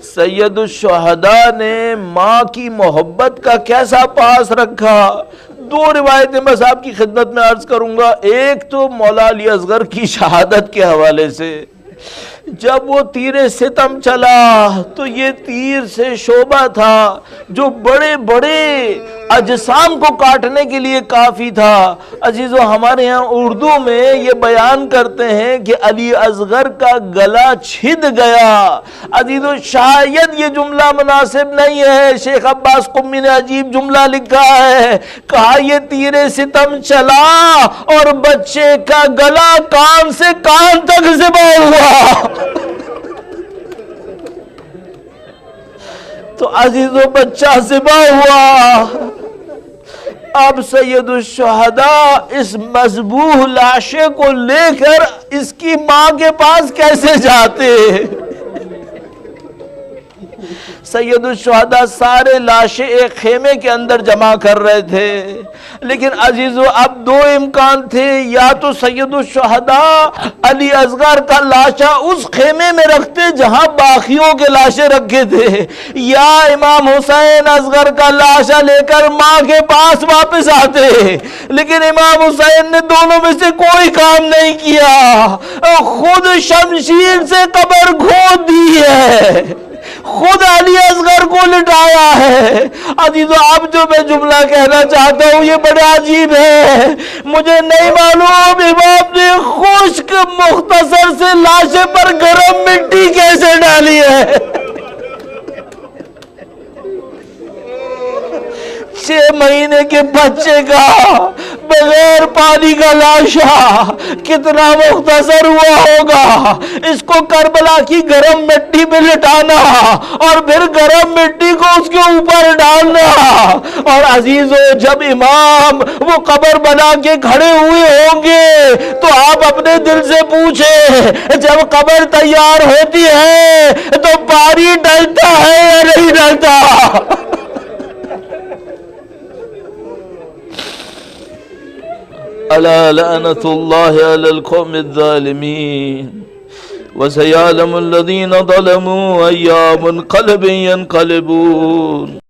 سید الشہداء نے ماں کی محبت کا کیسا پاس رکھا، دو روایتیں بس آپ کی خدمت میں عرض کروں گا۔ ایک تو مولا علی اصغر کی شہادت کے حوالے سے، جب وہ تیر ستم چلا تو یہ تیر سے شعبہ تھا جو بڑے بڑے اجسام کو کاٹنے کے لیے کافی تھا۔ عزیزو ہمارے ہاں اردو میں یہ بیان کرتے ہیں کہ علی اصغر کا گلا چھد گیا۔ عزیزو شاید یہ جملہ مناسب نہیں ہے، شیخ عباس قمی نے عجیب جملہ لکھا ہے، کہا یہ تیر ستم چلا اور بچے کا گلا کان سے کان تک ذبح ہوا۔ تو عزیزو بچہ ذبح ہوا۔ اب سید الشہداء اس مذبوح لاشے کو لے کر اس کی ماں کے پاس کیسے جاتے؟ سید الشہداء سارے لاشیں ایک خیمے کے اندر جمع کر رہے تھے، لیکن عزیزو اب دو امکان تھے، یا تو سید الشہداء علی اصغر کا لاشا اس خیمے میں رکھتے جہاں باقیوں کے لاشیں رکھے تھے، یا امام حسین اصغر کا لاشا لے کر ماں کے پاس واپس آتے، لیکن امام حسین نے دونوں میں سے کوئی کام نہیں کیا، خود شمشیر سے قبر کھود دی ہے، خود علی اصغر کو لٹایا ہے۔ عزیزو اب جو میں جملہ کہنا چاہتا ہوں یہ بڑا عجیب ہے، مجھے نہیں معلوم امام نے خشک مختصر سے لاشے پر گرم مٹی کیسے ڈالی ہے۔ 6 مہینے کے بچے کا بغیر پانی کا لاشا کتنا مختصر ہوا ہوگا، اس کو کربلا کی گرم مٹی میں لٹانا اور پھر گرم مٹی کو اس کے اوپر ڈالنا۔ اور عزیزو جب امام وہ قبر بنا کے کھڑے ہوئے ہوں گے تو آپ اپنے دل سے پوچھیں، جب قبر تیار ہوتی ہے تو پانی ڈلتا ہے یا نہیں ڈلتا؟ ألا لعنة الله على القوم الظالمين وسيعلم الذين ظلموا أي منقلب ينقلبون۔